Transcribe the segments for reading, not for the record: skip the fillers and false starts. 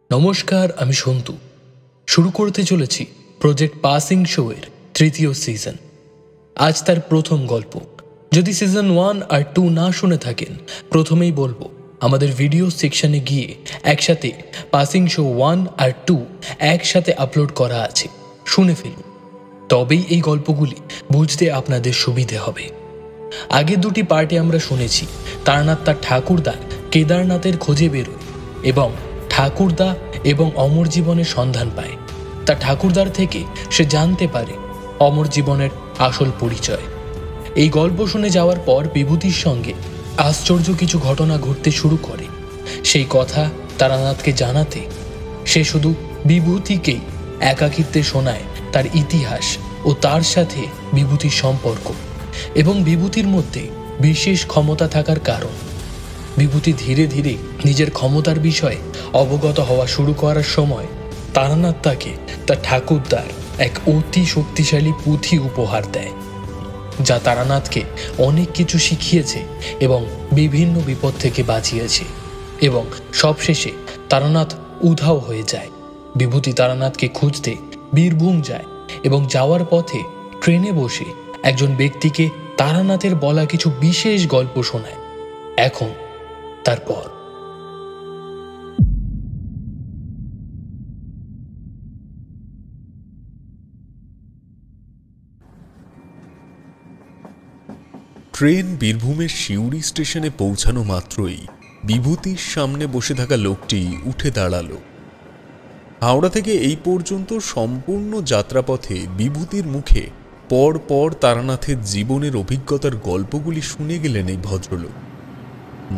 নমস্কার, আমি সন্তু। শুরু করতে চলেছি প্রজেক্ট পাসিং শো এর তৃতীয় সিজন। আজ তার প্রথম গল্প। যদি সিজন 1 আর 2 না শুনে থাকেন, প্রথমেই বলবো আমাদের ভিডিও সেকশনে গিয়ে একসাথে পাসিং শো 1 আর 2 একসাথে আপলোড করা আছে, শুনে ফেলুন। তবেই এই গল্পগুলি বুঝতে আপনাদের সুবিধে হবে। আগে দুটি পার্টে আমরা শুনেছি তারানাথ তার ঠাকুরদার কেদারনাথের খোঁজে বেরোয় এবং ঠাকুরদা এবং অমর জীবনের সন্ধান পায়। তার ঠাকুরদার থেকে সে জানতে পারে অমর জীবনের আসল পরিচয়। এই গল্প শুনে যাওয়ার পর বিভূতির সঙ্গে আশ্চর্য কিছু ঘটনা ঘটতে শুরু করে। সেই কথা তারানাথকে জানাতে সে শুধু বিভূতিকেই একাকিত্বে শোনায় তার ইতিহাস ও তার সাথে বিভূতির সম্পর্ক এবং বিভূতির মধ্যে বিশেষ ক্ষমতা থাকার কারণ। বিভূতি ধীরে ধীরে নিজের ক্ষমতার বিষয়ে অবগত হওয়া শুরু করার সময় তারানাথ তাকে তার ঠাকুরদার এক অতি শক্তিশালী পুঁথি উপহার দেয়, যা তারানাথকে অনেক কিছু শিখিয়েছে এবং বিভিন্ন বিপদ থেকে বাঁচিয়েছে। এবং সবশেষে তারানাথ উধাও হয়ে যায়। বিভূতি তারানাথকে খুঁজতে বীরভূম যায় এবং যাওয়ার পথে ট্রেনে বসে একজন ব্যক্তিকে তারানাথের বলা কিছু বিশেষ গল্প শোনায়। এখন তারপর ট্রেন বীরভূমের সিউড়ি স্টেশনে পৌঁছানো মাত্রই বিভূতির সামনে বসে থাকা লোকটি উঠে দাঁড়ালো। হাওড়া থেকে এই পর্যন্ত সম্পূর্ণ যাত্রাপথে বিভূতির মুখে পর পর তারানাথের জীবনের অভিজ্ঞতার গল্পগুলি শুনে গেলেন এই ভদ্রলোক।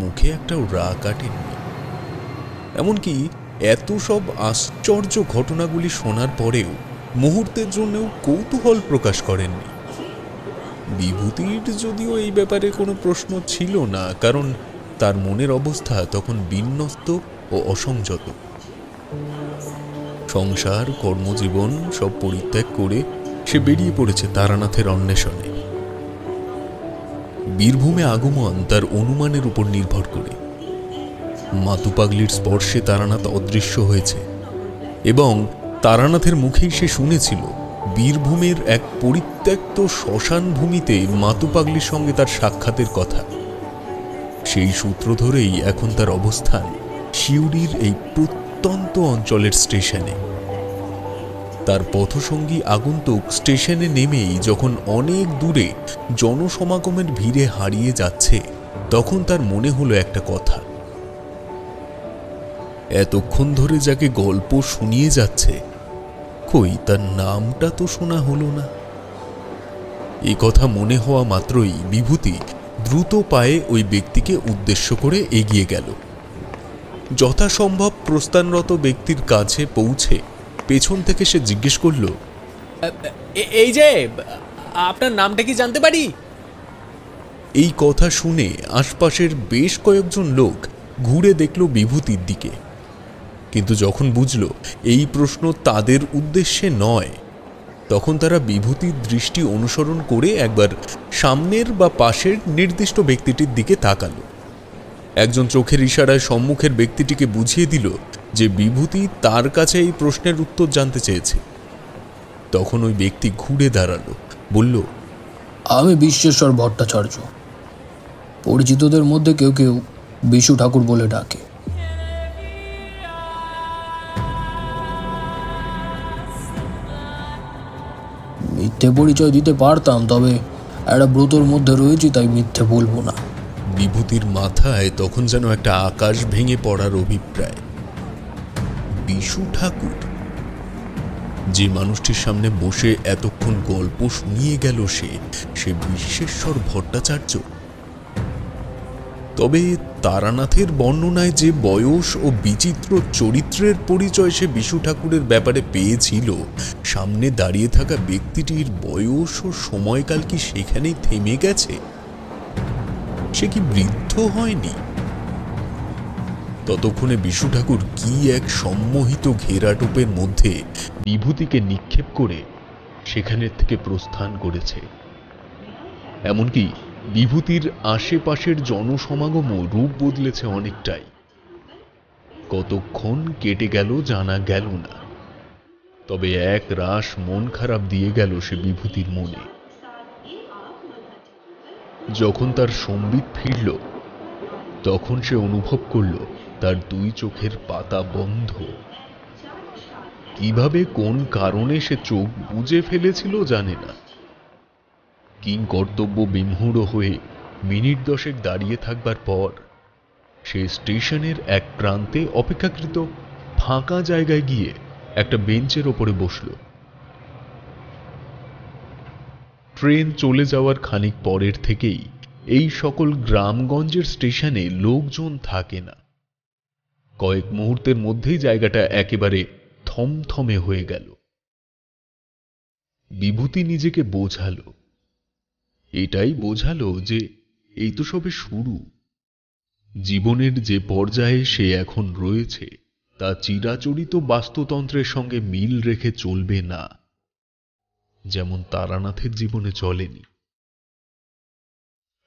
মুখে একটাও রাগ কাটেননি। এমনকি এত সব আশ্চর্য ঘটনাগুলি শোনার পরেও মুহূর্তের জন্যও কৌতূহল প্রকাশ করেননি। বিভূতির যদিও এই ব্যাপারে কোনো প্রশ্ন ছিল না, কারণ তার মনের অবস্থা তখন বিন্যস্ত ও অসংযত। সংসার, কর্মজীবন সব পরিত্যাগ করে সে বেরিয়ে পড়েছে তারানাথের অন্বেষণে। বীরভূমে আগমন তার অনুমানের উপর নির্ভর করে। মাতুপাগলির স্পর্শে তারানাথ অদৃশ্য হয়েছে এবং তারানাথের মুখেই সে শুনেছিল বীরভূমের এক পরিত্যক্ত শ্মশান ভূমিতে মাতুপাগলির সঙ্গে তার সাক্ষাতের কথা। সেই সূত্র ধরেই এখন তার অবস্থান সিউড়ির এই প্রত্যন্ত অঞ্চলের স্টেশনে। তার পথসঙ্গী আগন্তুক স্টেশনে নেমেই যখন অনেক দূরে জনসমাগমের ভিড়ে হারিয়ে যাচ্ছে, তখন তার মনে হলো একটা কথা। এতক্ষণ ধরে যাকে গল্প শুনিয়ে যাচ্ছে, কই তার নামটা তো শোনা হলো না। এই কথা মনে হওয়া মাত্রই বিভূতি দ্রুত পায়ে ওই ব্যক্তিকে উদ্দেশ্য করে এগিয়ে গেল। যথাসম্ভব প্রস্থানরত ব্যক্তির কাছে পৌঁছে পেছন থেকে সে জিজ্ঞেস করল, এই যে, আপনার নামটা কি জানতে পারি? এই কথা শুনে আশপাশের বেশ কয়েকজন লোক ঘুরে দেখল বিভূতির দিকে, কিন্তু যখন বুঝল এই প্রশ্ন তাদের উদ্দেশ্যে নয়, তখন তারা বিভূতির দৃষ্টি অনুসরণ করে একবার সামনের বা পাশের নির্দিষ্ট ব্যক্তিটির দিকে তাকালো। একজন চোখের ইশারায় সম্মুখের ব্যক্তিটিকে বুঝিয়ে দিল যে বিভূতি তার কাছে এই প্রশ্নের উত্তর জানতে চেয়েছে। তখন ওই ব্যক্তি ঘুরে দাঁড়ালো, বলল, আমি বিশ্বেশ্বর ভট্টাচার্য। পরিচিতদের মধ্যে কেউ কেউ বিশু ঠাকুর বলে ডাকে। মিথ্যে পরিচয় দিতে পারতাম, তবে একটা ব্রতর মধ্যে রয়েছি, তাই মিথ্যে বলবো না। বিভূতির মাথায় তখন যেন একটা আকাশ ভেঙে পড়ার অভিপ্রায়। বিশু ঠাকুর, যে মানুষটির সামনে বসে এতক্ষণ গল্প শুনিয়ে গেল, সে বিশ্বেশ্বর ভট্টাচার্য। তবে তারানাথের বর্ণনায় যে বয়স ও বিচিত্র চরিত্রের পরিচয় সে বিশু ঠাকুরের ব্যাপারে পেয়েছিল, সামনে দাঁড়িয়ে থাকা ব্যক্তিটির বয়স ও সময়কাল কি সেখানেই থেমে গেছে? সে কি বৃদ্ধ হয়নি? ততক্ষণে বিশু ঠাকুর কি এক সম্মোহিত ঘেরাটোপের মধ্যে বিভূতিকে নিক্ষেপ করে সেখানের থেকে প্রস্থান করেছে। এমনকি বিভূতির আশেপাশের জনসমাগমও রূপ বদলেছে অনেকটাই। কতক্ষণ কেটে গেল জানা গেল না, তবে এক রাশ মন খারাপ দিয়ে গেল সে বিভূতির মনে। যখন তার সম্বিত ফিরল, তখন সে অনুভব করল তার দুই চোখের পাতা বন্ধ। কিভাবে কোন কারণে সে চোখ বুজে ফেলেছিল জানে না। কিংকর্তব্য বিমূঢ় হয়ে মিনিট 10 দাঁড়িয়ে থাকবার পর সে স্টেশনের এক প্রান্তে অপেক্ষাকৃত ফাঁকা জায়গায় গিয়ে একটা বেঞ্চের ওপরে বসল। ট্রেন চলে যাওয়ার খানিক পরের থেকেই এই সকল গ্রামগঞ্জের স্টেশনে লোকজন থাকে না। কয়েক মুহূর্তের মধ্যেই জায়গাটা একেবারে থমথমে হয়ে গেল। বিভূতি নিজেকে বোঝালো, এটাই বোঝালো যে এই তো সবে শুরু। জীবনের যে পর্যায়ে সে এখন রয়েছে তা চিরাচরিত বাস্তুতন্ত্রের সঙ্গে মিল রেখে চলবে না, যেমন তারানাথের জীবনে চলেনি।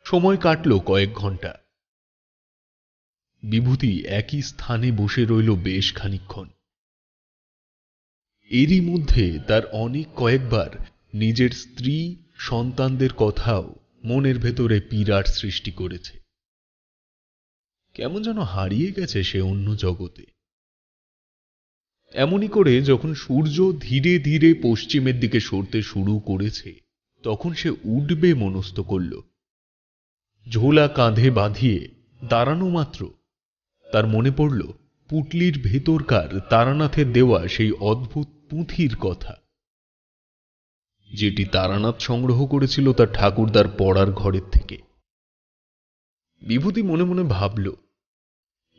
সময় কাটল কয়েক ঘন্টা। বিভূতি একই স্থানে বসে রইল বেশ খানিকক্ষণ। এরই মধ্যে তার অনেক কয়েকবার নিজের স্ত্রী সন্তানদের কথাও মনের ভেতরে পীড়ার সৃষ্টি করেছে। কেমন যেন হারিয়ে গেছে সে অন্য জগতে। এমনই করে যখন সূর্য ধীরে ধীরে পশ্চিমের দিকে সরতে শুরু করেছে, তখন সে উঠবে মনস্থ করল। ঝোলা কাঁধে বাঁধিয়ে দাঁড়ানো মাত্র তার মনে পড়ল পুটলির ভেতরকার তারানাথের দেওয়া সেই অদ্ভুত পুঁথির কথা, যেটি তারানাথ সংগ্রহ করেছিল তার ঠাকুরদার পড়ার ঘরের থেকে। বিভূতি মনে মনে ভাবল,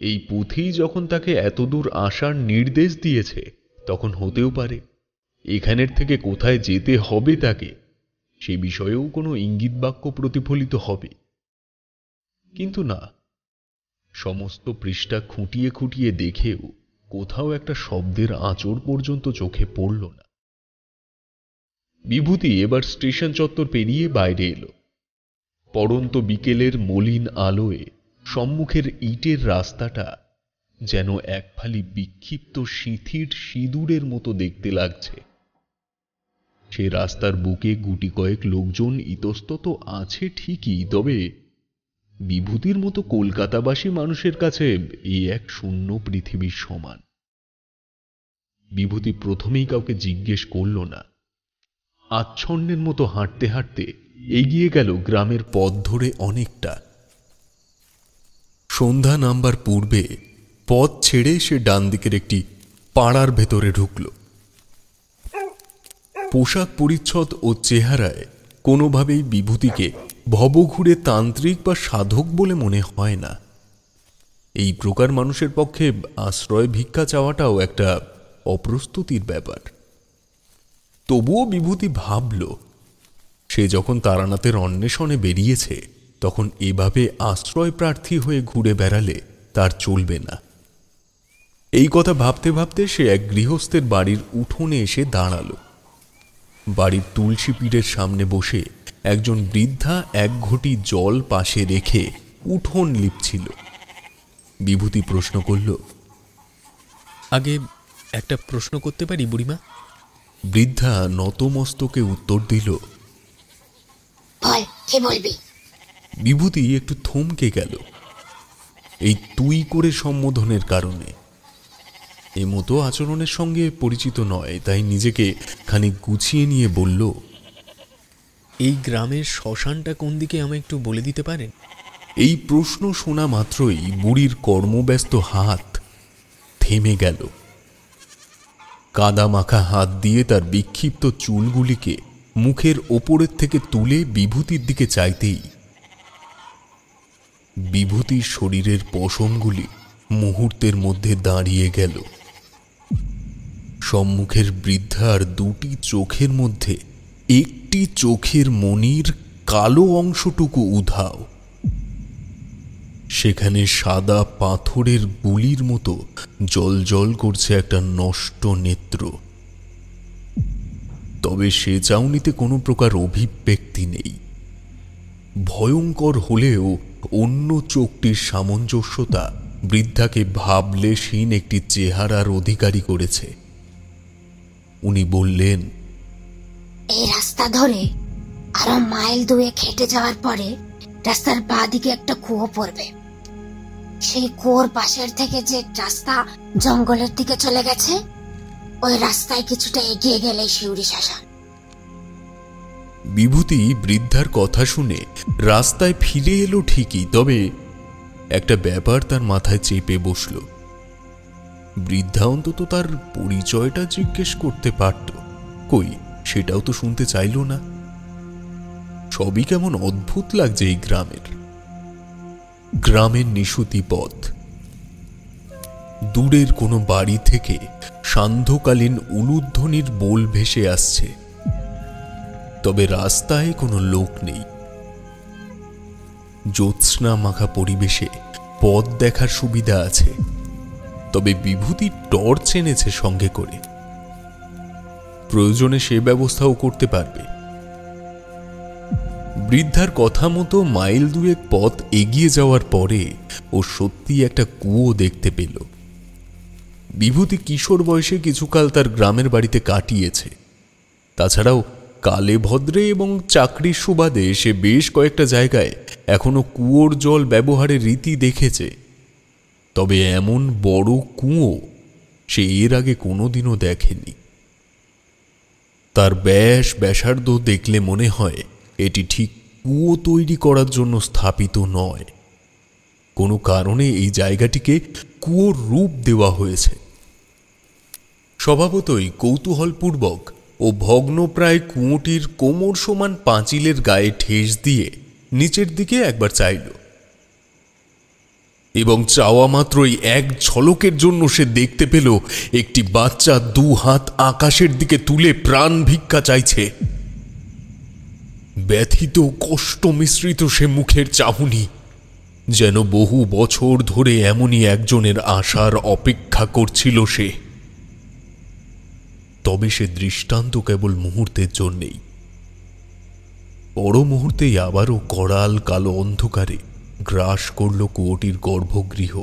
এই পুঁথি যখন তাকে এতদূর আসার নির্দেশ দিয়েছে, তখন হতেও পারে এখানের থেকে কোথায় যেতে হবে তাকে সে বিষয়েও কোনো ইঙ্গিত বাক্য প্রতিফলিত হবে। কিন্তু না, সমস্ত পৃষ্ঠা খুঁটিয়ে খুঁটিয়ে দেখেও কোথাও একটা শব্দের আঁচড় পর্যন্ত চোখে পড়ল না। বিভূতি এবার স্টেশন চত্বর পেরিয়ে বাইরে এলো। পড়ন্ত বিকেলের মলিন আলোয় সম্মুখের ইটের রাস্তাটা যেন এক ফালি বিক্ষিপ্ত সিঁথির সিঁদুরের মতো দেখতে লাগছে। সে রাস্তার বুকে গুটি কয়েক লোকজন ইতস্তত আছে ঠিকই, তবে বিভূতির মতো কলকাতাবাসী মানুষের কাছে এই এক শূন্য পৃথিবীর সমান। বিভূতি প্রথমেই কাউকে জিজ্ঞেস করল না। আচ্ছন্নের মতো হাঁটতে হাঁটতে এগিয়ে গেল গ্রামের পথ ধরে অনেকটা। সন্ধ্যা নামবার পূর্বে পথ ছেড়ে সে ডান দিকের একটি পাড়ার ভেতরে ঢুকল। পোশাক পরিচ্ছদ ও চেহারায় কোনোভাবেই বিভূতিকে ভবঘুরে তান্ত্রিক বা সাধক বলে মনে হয় না। এই প্রকার মানুষের পক্ষে আশ্রয় ভিক্ষা চাওয়াটাও একটা অপ্রস্তুতির ব্যাপার। তবুও বিভূতি ভাবল, সে যখন তারানাথের অন্বেষণে বেরিয়েছে, তখন এভাবে আশ্রয় প্রার্থী হয়ে ঘুরে বেড়ালে তার চলবে না। এই কথা ভাবতে ভাবতে সে এক গৃহস্থের বাড়ির উঠোনে এসে দাঁড়াল। বাড়ির তুলসী পীঠের সামনে বসে একজন বৃদ্ধা এক ঘটি জল পাশে রেখে উঠোন লিপছিল। বিভূতি প্রশ্ন করল, আগে একটা প্রশ্ন করতে পারি বুড়িমা? বৃদ্ধা নতমস্তকে উত্তর দিল, কি বলবি? বিভূতি একটু থমকে গেল এই তুই করে সম্বোধনের কারণে। এ মতো আচরণের সঙ্গে পরিচিত নয়, তাই নিজেকে খানিক গুছিয়ে নিয়ে বলল, এই গ্রামের শ্মশানটা কোন দিকে আমায় একটু বলে দিতে পারেন? এই প্রশ্ন শোনা মাত্রই বুড়ির কর্মব্যস্ত হাত থেমে গেল। কাদা মাখা হাত দিয়ে তার বিক্ষিপ্ত চুলগুলিকে মুখের ওপরের থেকে তুলে বিভূতির দিকে চাইতেই বিভূতির শরীরের পশমগুলি মুহূর্তের মধ্যে দাঁড়িয়ে গেল। সম্মুখের বৃদ্ধার দুটি চোখের মধ্যে একটি চোখের মণির কালো অংশটুকু উধাও। সেখানে সাদা পাথরের গুলির মতো জ্বলজ্বল করছে একটা নষ্ট নেত্র। তবে সে চাউনিতে কোনো প্রকার অভিব্যক্তি নেই। ভয়ঙ্কর হলেও অন্য চোখটির সামঞ্জস্যতা বৃদ্ধাকে ভাবলেশহীন একটি চেহারার অধিকারী করেছে। উনি বললেন, এই রাস্তা ধরে আরো মাইল 2 হেঁটে যাওয়ার পরে রাস্তার বাঁদিকে একটা কুয়ো পড়বে। সেই কুয়োর পাশের থেকে যে রাস্তা জঙ্গলের দিকে চলে গেছে, ওই রাস্তায় কিছুটা এগিয়ে গেলে শিউরি শ্মশান। বিভূতি বৃদ্ধার কথা শুনে রাস্তায় ফিরে এলো ঠিকই, তবে একটা ব্যাপার তার মাথায় চেপে বসল। বৃদ্ধা অন্তত তার পরিচয়টা জিজ্ঞেস করতে পারত, কই সেটাও তো শুনতে চাইল না। সবই কেমন অদ্ভুত লাগছে এই গ্রামের নিশুতি পথ। দূরের কোনো বাড়ি থেকে সান্ধ্যকালীন উলুধ্বনির বোল ভেসে আসছে, তবে রাস্তায় কোনো লোক নেই। জ্যোৎস্না মাখা পরিবেশে পথ দেখার সুবিধা আছে, তবে বিভূতি টর্চ এনেছে সঙ্গে করে, প্রয়োজনে সে ব্যবস্থাও করতে পারবে। বৃদ্ধার কথা মতো মাইল 2 পথ এগিয়ে যাওয়ার পরে ও সত্যি একটা কুয়ো দেখতে পেল। বিভূতি কিশোর বয়সে কিছুকাল তার গ্রামের বাড়িতে কাটিয়েছে। তাছাড়াও কালে ভদ্রে এবং চাকরির সুবাদে সে বেশ কয়েকটা জায়গায় এখনো কুয়োর জল ব্যবহারের রীতি দেখেছে, তবে এমন বড় কুয়ো সে এর আগে কোনোদিনও দেখেনি। তার ব্যাসার্ধ দেখলে মনে হয় এটি ঠিক কুয়ো তৈরি করার জন্য স্থাপিত নয়, কোনো কারণে এই জায়গাটিকে কুয়োর রূপ দেওয়া হয়েছে। স্বভাবতই কৌতূহলপূর্বক ও ভগ্নপ্রায় কুয়োটির কোমর সমান পাঁচিলের গায়ে ঠেস দিয়ে নিচের দিকে একবার চাইল, এবং চাওয়া মাত্রই এক ঝলকের জন্য সে দেখতে পেল একটি বাচ্চা 2 হাত আকাশের দিকে তুলে প্রাণ ভিক্ষা চাইছে। ব্যথিত কষ্ট মিশ্রিত সে মুখের চাহনি যেন বহু বছর ধরে এমনই একজনের আশার অপেক্ষা করছিল সে। তবে সে দৃষ্টান্ত কেবল মুহূর্তের জন্যেই। পর মুহূর্তেই আবারও করাল কালো অন্ধকারে গ্রাস করল কুয়োটির গর্ভগৃহ।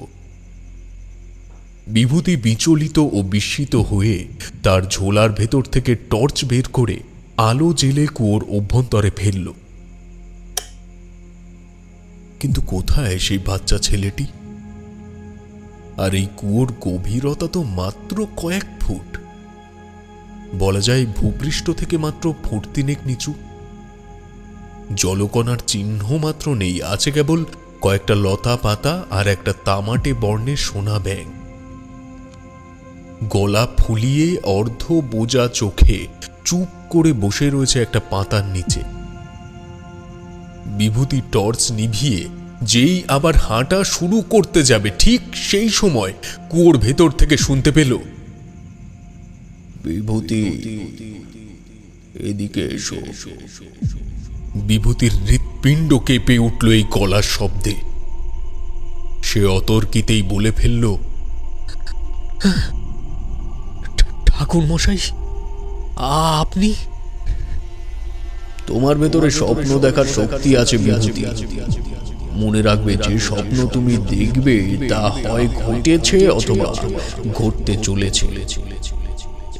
বিভূতি বিচলিত ও বিস্মিত হয়ে তার ঝোলার ভেতর থেকে টর্চ বের করে আলো জেলে কুয়োর অভ্যন্তরে ফেলল। কিন্তু কোথায় সেই বাচ্চা ছেলেটি? আর এই কুয়োর গভীরতা তো মাত্র কয়েক ফুট, বলা যায় ভূপৃষ্ঠ থেকে মাত্র 3 ফুট নিচু। জলকণার চিহ্ন মাত্র নেই, আছে কেবল কয়েকটা লতা পাতা আর একটা তামাটে বর্ণের সোনা ব্যাঙ। গলা ফুলিয়ে অর্ধ বোজা চোখে চুপ করে বসে রয়েছে একটা পাতার নিচে। বিভূতি টর্চ নিভিয়ে যেই আবার হাঁটা শুরু করতে যাবে, ঠিক সেই সময় কুয়োর ভেতর থেকে শুনতে পেল, বিভূতি, এদিকে এসো। বিভূতির হৃৎপিণ্ড কেঁপে উঠল এই গলার শব্দে। সে অতর্কিতেই বলে ফেলল, ঠাকুর মশাই, আপনি? তোমার ভেতরে স্বপ্ন দেখার শক্তি আছে বিভূতি। মনে রাখবে, যে স্বপ্ন তুমি দেখবে তা হয় ঘটেছে অথবা ঘটতে চলেছে।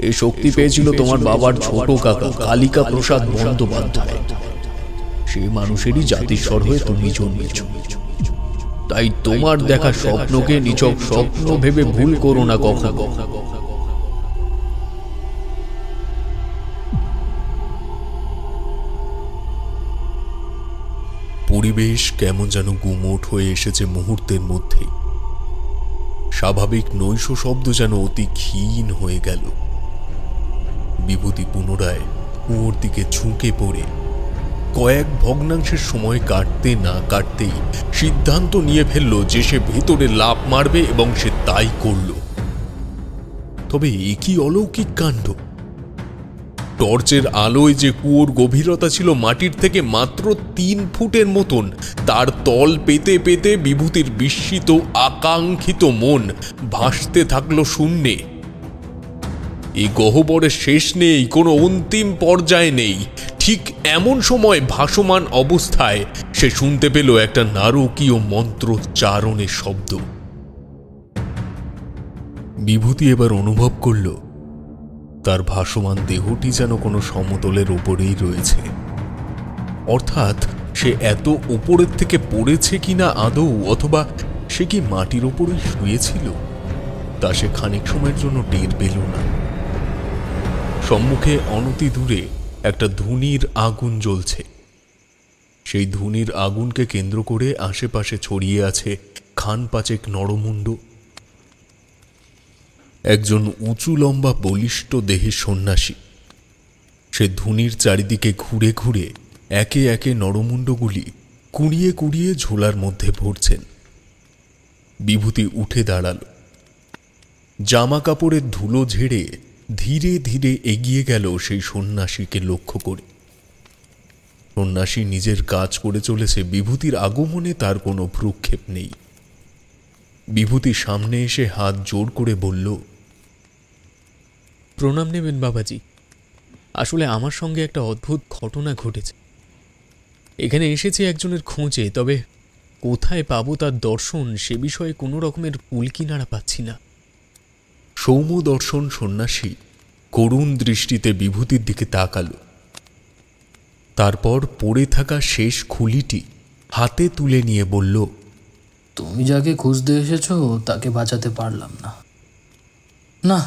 এই শক্তি পেয়েছিল তোমার বাবার ছোট কাকা কালিকা প্রসাদ বন্দ্যোপাধ্যায়। সে মানুষেরই জাতিস্বর হয়ে তুমি জন্মেছ। তাই তোমার দেখা স্বপ্নকে নিছক স্বপ্ন ভেবে ভুল করো না কখনো। পরিবেশ কেমন যেন গুমোট হয়ে এসেছে মুহূর্তের মধ্যে। স্বাভাবিক নৈশ শব্দ যেন অতি ক্ষীণ হয়ে গেল। বিভূতি পুনরায় কুয়োর দিকে ঝুঁকে পড়ে কয়েক ভগ্নাংশের সময় কাটতে না কাটতেই সিদ্ধান্ত নিয়ে ফেলল যে সে ভেতরে লাফ মারবে, এবং সে তাই করল। তবে এ কি অলৌকিক কাণ্ড! টর্চের আলোয় যে কুয়োর গভীরতা ছিল মাটির থেকে মাত্র 3 ফুটের মতন, তার তল পেতে পেতে বিভূতির বিস্মিত আকাঙ্ক্ষিত মন ভাসতে থাকলো শূন্যে। এই গহ্বরের শেষ নেই, কোনো অন্তিম পর্যায়ে নেই। ঠিক এমন সময় ভাসমান অবস্থায় সে শুনতে পেল একটা নারকীয় মন্ত্রোচ্চারণের শব্দ। বিভূতি এবার অনুভব করল তার ভাসমান দেহটি যেন কোনো সমতলের ওপরেই রয়েছে। অর্থাৎ সে এত ওপরের থেকে পড়েছে কিনা আদৌ, অথবা সে কি মাটির ওপরেই শুয়েছিল, তা সে খানিক সময়ের জন্য টের পেল না। সম্মুখে অনতি দূরে একটা ধুনির আগুন জ্বলছে। সেই ধুনির আগুনকে কেন্দ্র করে আশেপাশে ছড়িয়ে আছে খান পাচেক নরমুণ্ড। একজন উঁচু লম্বা বলিষ্ঠ দেহের সন্ন্যাসী সে ধুনির চারিদিকে ঘুরে ঘুরে একে একে নরমুণ্ডগুলি কুড়িয়ে কুড়িয়ে ঝোলার মধ্যে ভরছেন। বিভূতি উঠে দাঁড়াল, জামা কাপড়ের ধুলো ঝেড়ে ধীরে ধীরে এগিয়ে গেল সেই সন্ন্যাসীকে লক্ষ্য করে। সন্ন্যাসী নিজের কাজ করে চলেছে, বিভূতির আগমনে তার কোনো ভ্রুক্ষেপ নেই। বিভূতি সামনে এসে হাত জোর করে বলল, প্রণাম নেবেন বাবাজি। আসলে আমার সঙ্গে একটা অদ্ভুত ঘটনা ঘটেছে। এখানে এসেছি একজনের খোঁজে, তবে কোথায় পাবো তার দর্শন সে বিষয়ে কোনো রকমের কুলকিনারা পাচ্ছি না। সৌম্যদর্শন সন্ন্যাসী করুণ দৃষ্টিতে বিভূতির দিকে তাকাল। তারপর পড়ে থাকা শেষ খুলিটি হাতে তুলে নিয়ে বলল, তুমি যাকে খুঁজতে এসেছো তাকে বাঁচাতে পারলাম না। না,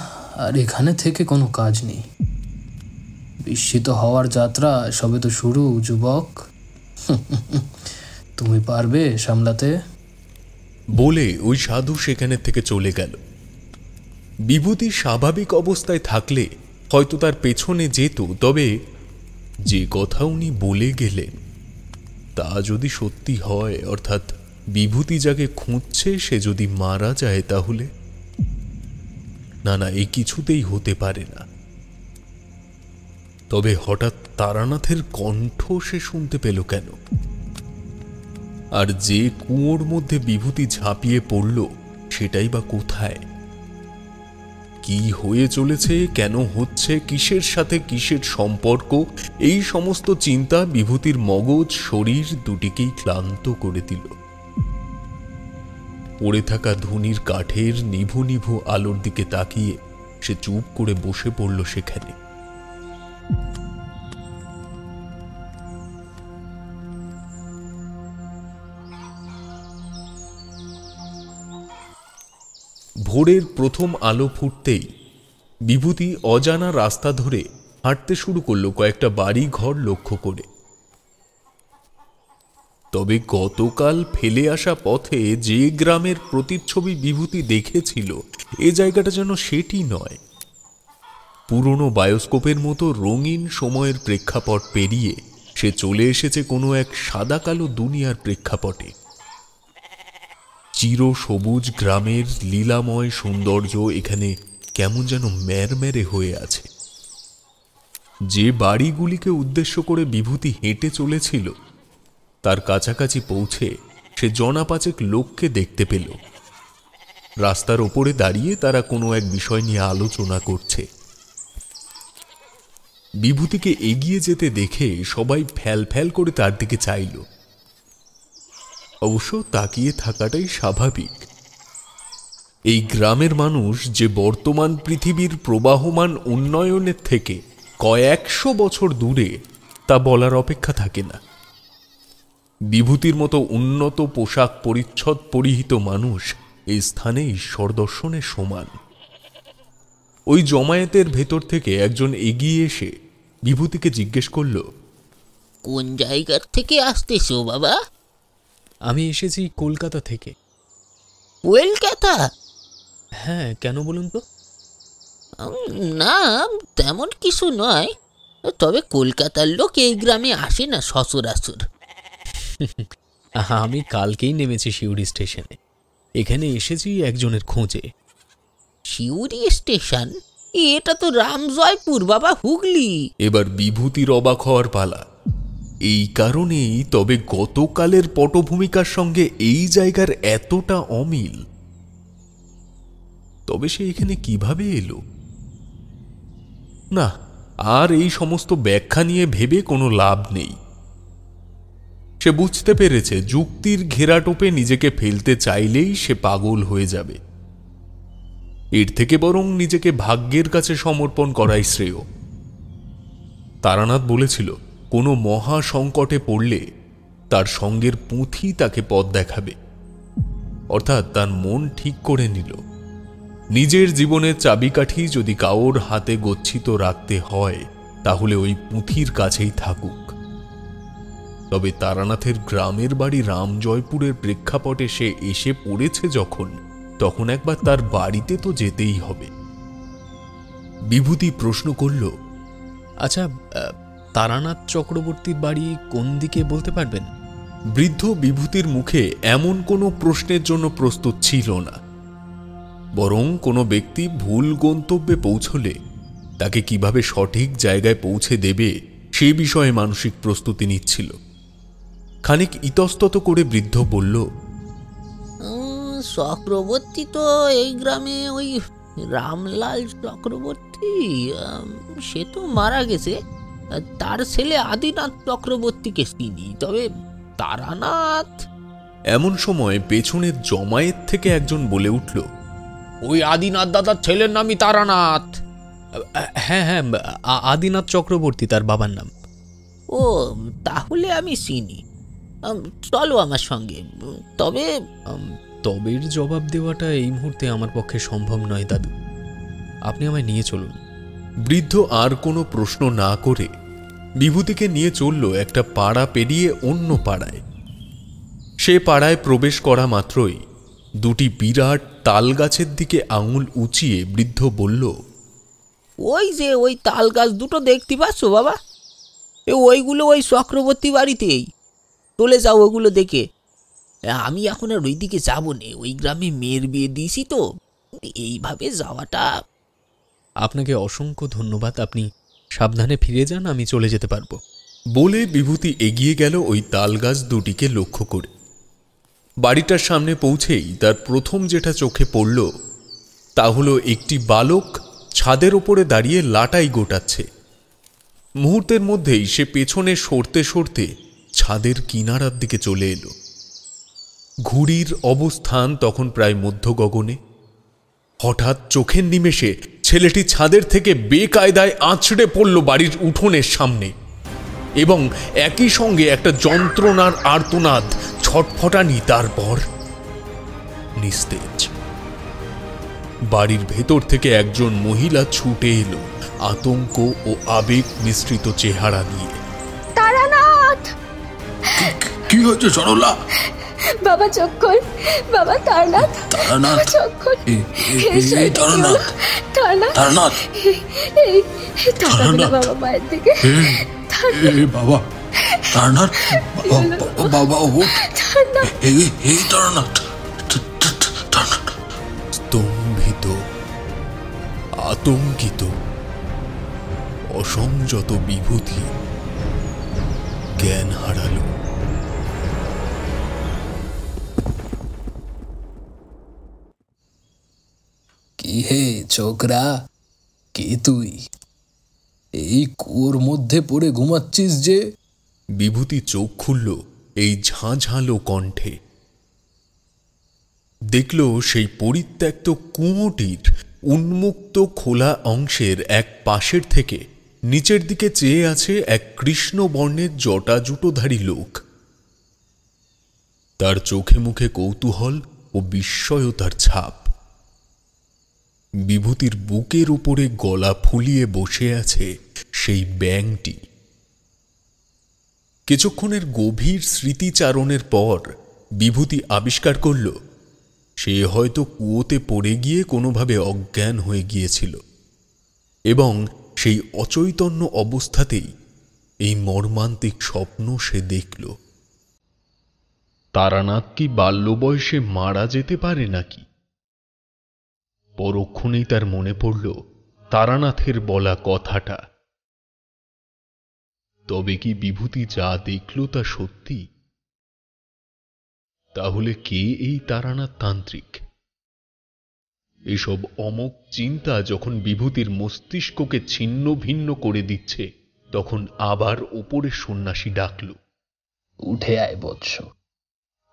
আর এখানে থেকে কোনো কাজ নেই। বিস্মিত হওয়ার যাত্রা সবে তো শুরু, যুবক। তুমি পারবে সামলাতে? বলে ওই সাধু সেখানে থেকে চলে গেল। বিভূতি স্বাভাবিক অবস্থায় থাকলে হয়তো তার পেছনে যেত, তবে যে কথা উনি বলে গেলেন তা যদি সত্যি হয়, অর্থাৎ বিভূতি যাকে খুঁজছে সে যদি মারা যায়, তাহলে না না, এই কিছুতেই হতে পারে না। তবে হঠাৎ তারানাথের কণ্ঠ সে শুনতে পেল কেন? আর যে কুয়োর মধ্যে বিভূতি ঝাঁপিয়ে পড়ল সেটাই বা কোথায়? কি হয়ে চলেছে, কেন হচ্ছে, কিসের সাথে কিসের সম্পর্ক, এই সমস্ত চিন্তা বিভূতির মগজ শরীর দুটিকেই ক্লান্ত করে দিল। পড়ে থাকা ধুনির কাঠের নিভু নিভু আলোর দিকে তাকিয়ে সে চুপ করে বসে পড়ল সেখানে। ভোরের প্রথম আলো ফুটতেই বিভূতি অজানা রাস্তা ধরে হাঁটতে শুরু করল কয়েকটা বাড়ি ঘর লক্ষ্য করে। তবে গতকাল ফেলে আসা পথে যে গ্রামের প্রতিচ্ছবি বিভূতি দেখেছিল, এ জায়গাটা যেন সেটি নয়। পুরনো বায়োস্কোপের মতো রঙিন সময়ের প্রেক্ষাপট পেরিয়ে সে চলে এসেছে কোনো এক সাদা কালো দুনিয়ার প্রেক্ষাপটে। চির সবুজ গ্রামের লীলাময় সৌন্দর্য এখানে কেমন যেন ম্যারম্যারে হয়ে আছে। যে বাড়িগুলিকে উদ্দেশ্য করে বিভূতি হেঁটে চলেছিল তার কাছাকাছি পৌঁছে সে জনাপাচেক লোককে দেখতে পেল। রাস্তার ওপরে দাঁড়িয়ে তারা কোনো এক বিষয় নিয়ে আলোচনা করছে। বিভূতিকে এগিয়ে যেতে দেখে সবাই ফ্যাল ফ্যাল করে তার দিকে চাইল। অবশ্য তাকিয়ে থাকাটাই স্বাভাবিক। এই গ্রামের মানুষ যে বর্তমান পৃথিবীর প্রবাহমান উন্নয়নের থেকে কয়েকশো বছর দূরে তা বলার অপেক্ষা থাকে না। বিভূতির মতো উন্নত পোশাক পরিচ্ছদ পরিহিত মানুষ এই স্থানে ঈশ্বর দর্শনের সমান। ওই জমায়েতের ভেতর থেকে একজন এগিয়ে এসে বিভূতিকে জিজ্ঞেস করল, কোন জায়গার থেকে আসতেছো বাবা? আমি এসেছি কলকাতা থেকে। কলকাতা? হ্যাঁ, কেন বলুন তো? না, তেমন কিছু নয়, তবে কলকাতার লোক এই গ্রামে আসে না সচরাচর। আমি কালকেই নেমেছি সিউড়ি স্টেশনে। এখানে এসেছি একজনের খোঁজে। সিউড়ি স্টেশন? এটা তো রামজয়পুর বাবা, হুগলি। এবার বিভূতির অবাক হওয়ার পালা। এই কারণেই তবে গতকালের পটভূমিকার সঙ্গে এই জায়গার এতটা অমিল। তবে সে এখানে কিভাবে এলো? না, আর এই সমস্ত ব্যাখ্যা নিয়ে ভেবে কোনো লাভ নেই। সে বুঝতে পেরেছে যুক্তির ঘেরাটোপে নিজেকে ফেলতে চাইলেই সে পাগল হয়ে যাবে। এর থেকে বরং নিজেকে ভাগ্যের কাছে সমর্পণ করাই শ্রেয়। তারানাথ বলেছিল কোনো মহা সংকটে পড়লে তার সঙ্গের পুঁথি তাকে পথ দেখাবে। অর্থাৎ তার মন ঠিক করে নিল, নিজের জীবনের চাবিকাঠি যদি কাউর হাতে গচ্ছিত রাখতে হয় তাহলে ওই পুঁথির কাছেই থাকুক। তবে তারানাথের গ্রামের বাড়ি রামজয়পুরের প্রেক্ষাপটে সে এসে পড়েছে যখন, তখন একবার তার বাড়িতে তো যেতেই হবে। বিভূতি প্রশ্ন করল, আচ্ছা, তারানাথ চক্রবর্তীর বাড়ি কোন দিকে বলতে পারবেন? বৃদ্ধ বিভূতির মুখে এমন কোনো প্রশ্নের জন্য প্রস্তুত ছিল না, বরং কোনো ব্যক্তি ভুল গন্তব্যে পৌঁছলে তাকে কিভাবে সঠিক জায়গায় পৌঁছে দেবে সে বিষয়ে মানসিক প্রস্তুতি নিচ্ছিল। খানিক ইতস্তত করে বৃদ্ধ বলল, চক্রবর্তী তো এই গ্রামে ওই রামলাল চক্রবর্তী, সে তো মারা গেছে। তার ছেলে আদিনাথ চক্রবর্তীকে চিনি, তবে তারানাথ। এমন সময় পেছনের জমায়েত থেকে একজন বলে উঠল, ওই আদিনাথ দাদার ছেলের নামই তারানাথ। হ্যাঁ হ্যাঁ, আদিনাথ চক্রবর্তী তার বাবার নাম। ও, তাহলে আমি চিনি, চলো আমার সঙ্গে। তবে তবের জবাব দেওয়াটা এই মুহূর্তে আমার পক্ষে সম্ভব নয় দাদু, আপনি আমায় নিয়ে চলুন। বৃদ্ধ আর কোনো প্রশ্ন না করে বিভূতিকে নিয়ে চলল একটা পাড়া পেরিয়ে অন্য পাড়ায়। সে পাড়ায় প্রবেশ করা মাত্রই দুটি বিরাট তাল গাছের দিকে আঙুল উঁচিয়ে বৃদ্ধ বলল, ওই যে ওই তাল গাছ দুটো দেখতে পাচ্ছ বাবা, ওইগুলো ওই চক্রবর্তী বাড়িতেই। চলে যাও ওগুলো দেখে। আমি এখন আর ওই দিকে যাবো না, ওই গ্রামে মেয়ের বিয়ে দিয়েছি তো, এইভাবে যাওয়াটা। আপনাকে অসংখ্য ধন্যবাদ, আপনি সাবধানে ফিরে যান, আমি চলে যেতে পারবো। বলে বিভূতি এগিয়ে গেল ওই তাল গাছ দুটিকে লক্ষ্য করে। বাড়িটার সামনে পৌঁছেই তার প্রথম যেটা চোখে পড়ল তা হলো একটি বালক ছাদের ওপরে দাঁড়িয়ে লাটাই গোটাচ্ছে। মুহূর্তের মধ্যেই সে পেছনে সরতে সরতে ছাদের কিনারার দিকে চলে এলো। ঘুড়ির অবস্থান তখন প্রায় মধ্য গগনে। হঠাৎ চোখের নিমেষে ছেলেটি ছাদের থেকে বেকায়দায় আছড়ে পড়ল বাড়ির উঠোনের সামনে, এবং একই সঙ্গে একটা যন্ত্রণার আর্তনাদ, ছটফটানি, তারপর নিস্তেজ। বাড়ির ভেতর থেকে একজন মহিলা ছুটে এলো আতঙ্ক ও আবেগ মিশ্রিত চেহারা নিয়ে। তারানাথ! কি হয়েছে সরলা? বাবা চোখ খোল, বাবা তারানাথ, তারানাথ, চোখ খোল। এই তারানাথ, তারানাথ, তারানাথ বাবা মায়ের দিকে। বাবা তারানাথ, বাবা ওঠ। এই তারানাথ, স্তম্ভিত, আতঙ্কিত, অসংযত বিভূতি জ্ঞান হারালো। কি হে ছোকরা, কে তুই? এই কুয়োর মধ্যে পড়ে ঘুমাচ্ছিস যে? বিভূতি চোখ খুলল এই ঝাঁঝালো কণ্ঠে। দেখল সেই পরিত্যক্ত কুয়োটির উন্মুক্ত খোলা অংশের এক পাশের থেকে নিচের দিকে চেয়ে আছে এক কৃষ্ণবর্ণের জটাজুটোধারী লোক। তার চোখে মুখে কৌতূহল ও বিস্ময়তার ছাপ। বিভূতির বুকের উপরে গলা ফুলিয়ে বসে আছে সেই ব্যাঙটি। কিছুক্ষণের গভীর স্মৃতিচারণের পর বিভূতি আবিষ্কার করল সে হয়তো কুয়োতে পড়ে গিয়ে কোনোভাবে অজ্ঞান হয়ে গিয়েছিল, এবং সেই অচৈতন্য অবস্থাতেই এই মর্মান্তিক স্বপ্ন সে দেখল। তারানাথ কি বাল্য বয়সে মারা যেতে পারে নাকি? পরক্ষণেই তার মনে পড়ল তারানাথের বলা কথাটা। তবে কি বিভূতি যা দেখল তা সত্যি? তাহলে কে এই তারানাথ তান্ত্রিক? এসব অমোঘ চিন্তা যখন বিভূতির মস্তিষ্ককে ছিন্ন ভিন্ন করে দিচ্ছে, তখন আবার ওপরে সন্ন্যাসী ডাকল, উঠে আয় বৎস,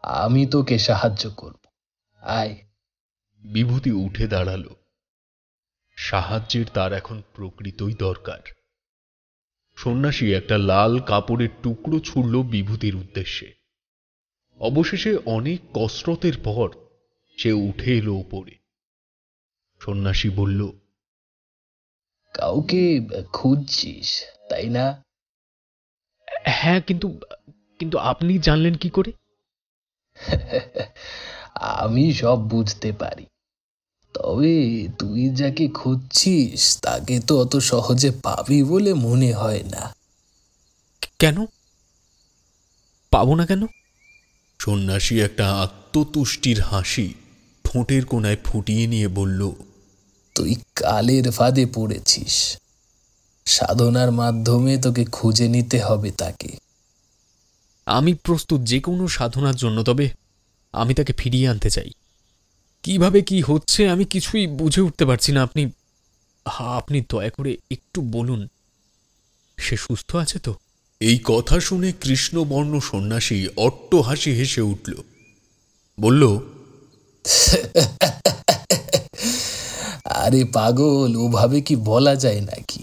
আমি তোকে সাহায্য করব, আয়। বিভূতি উঠে দাঁড়াল। সাহায্যের তার এখন প্রকৃতই দরকার। সন্ন্যাসী একটা লাল কাপড়ের টুকরো ছুড়ল বিভূতির উদ্দেশ্যে। অবশেষে অনেক কসরতের পর সে উঠে এলো উপরে। সন্ন্যাসী বলল, কাউকে খুঁজছিস তাই না? হ্যাঁ, কিন্তু কিন্তু আপনি জানলেন কি করে? আমি সব বুঝতে পারি, তবে তুই যাকে খুঁজছিস তাকে তো অত সহজে পাবি বলে মনে হয় না। কেন পাবো না কেন? সন্ন্যাসী একটা আত্মতুষ্টির হাসি ঠোঁটের কোণায় ফুটিয়ে নিয়ে বলল, তুই কালের ফাঁদে পড়েছিস। সাধনার মাধ্যমে তোকে খুঁজে নিতে হবে তাকে। আমি প্রস্তুত যে কোনো সাধনার জন্য, তবে আমি তাকে ফিরিয়ে আনতে চাই। কিভাবে কি হচ্ছে আমি কিছুই বুঝে উঠতে পারছি না। আপনি দয়া করে একটু বলুন, সে সুস্থ আছে তো? এই কথা শুনে কৃষ্ণবর্ণ সন্ন্যাসী অট্ট হাসি হেসে উঠল। বলল, আরে পাগল, ওভাবে কি বলা যায় নাকি?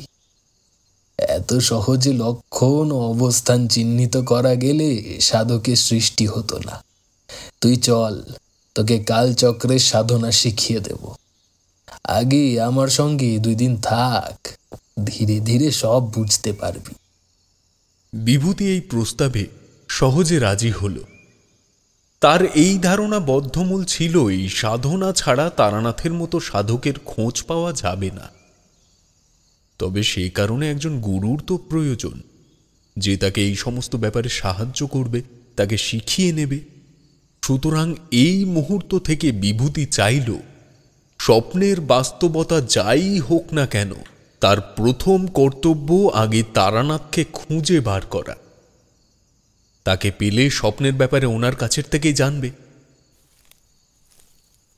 এত সহজে লক্ষণ ও অবস্থান চিহ্নিত করা গেলে সাধকের সৃষ্টি হতো না। তুই চল, তোকে কালচক্রের সাধনা শিখিয়ে দেব। আগে আমার সঙ্গে 2 দিন থাক, ধীরে ধীরে সব বুঝতে পারবি। বিভূতি এই প্রস্তাবে সহজে রাজি হল। তার এই ধারণা বদ্ধমূল ছিল, এই সাধনা ছাড়া তারানাথের মতো সাধকের খোঁজ পাওয়া যাবে না। তবে সেই কারণে একজন গুরুর তো প্রয়োজন, যে তাকে এই সমস্ত ব্যাপারে সাহায্য করবে, তাকে শিখিয়ে নেবে। সুতরাং এই মুহূর্ত থেকে বিভূতি চাইল, স্বপ্নের বাস্তবতা যাই হোক না কেন, তার প্রথম কর্তব্য আগে তারানাথকে খুঁজে বার করা। তাকে পেলে স্বপ্নের ব্যাপারে ওনার কাছের থেকেই জানবে।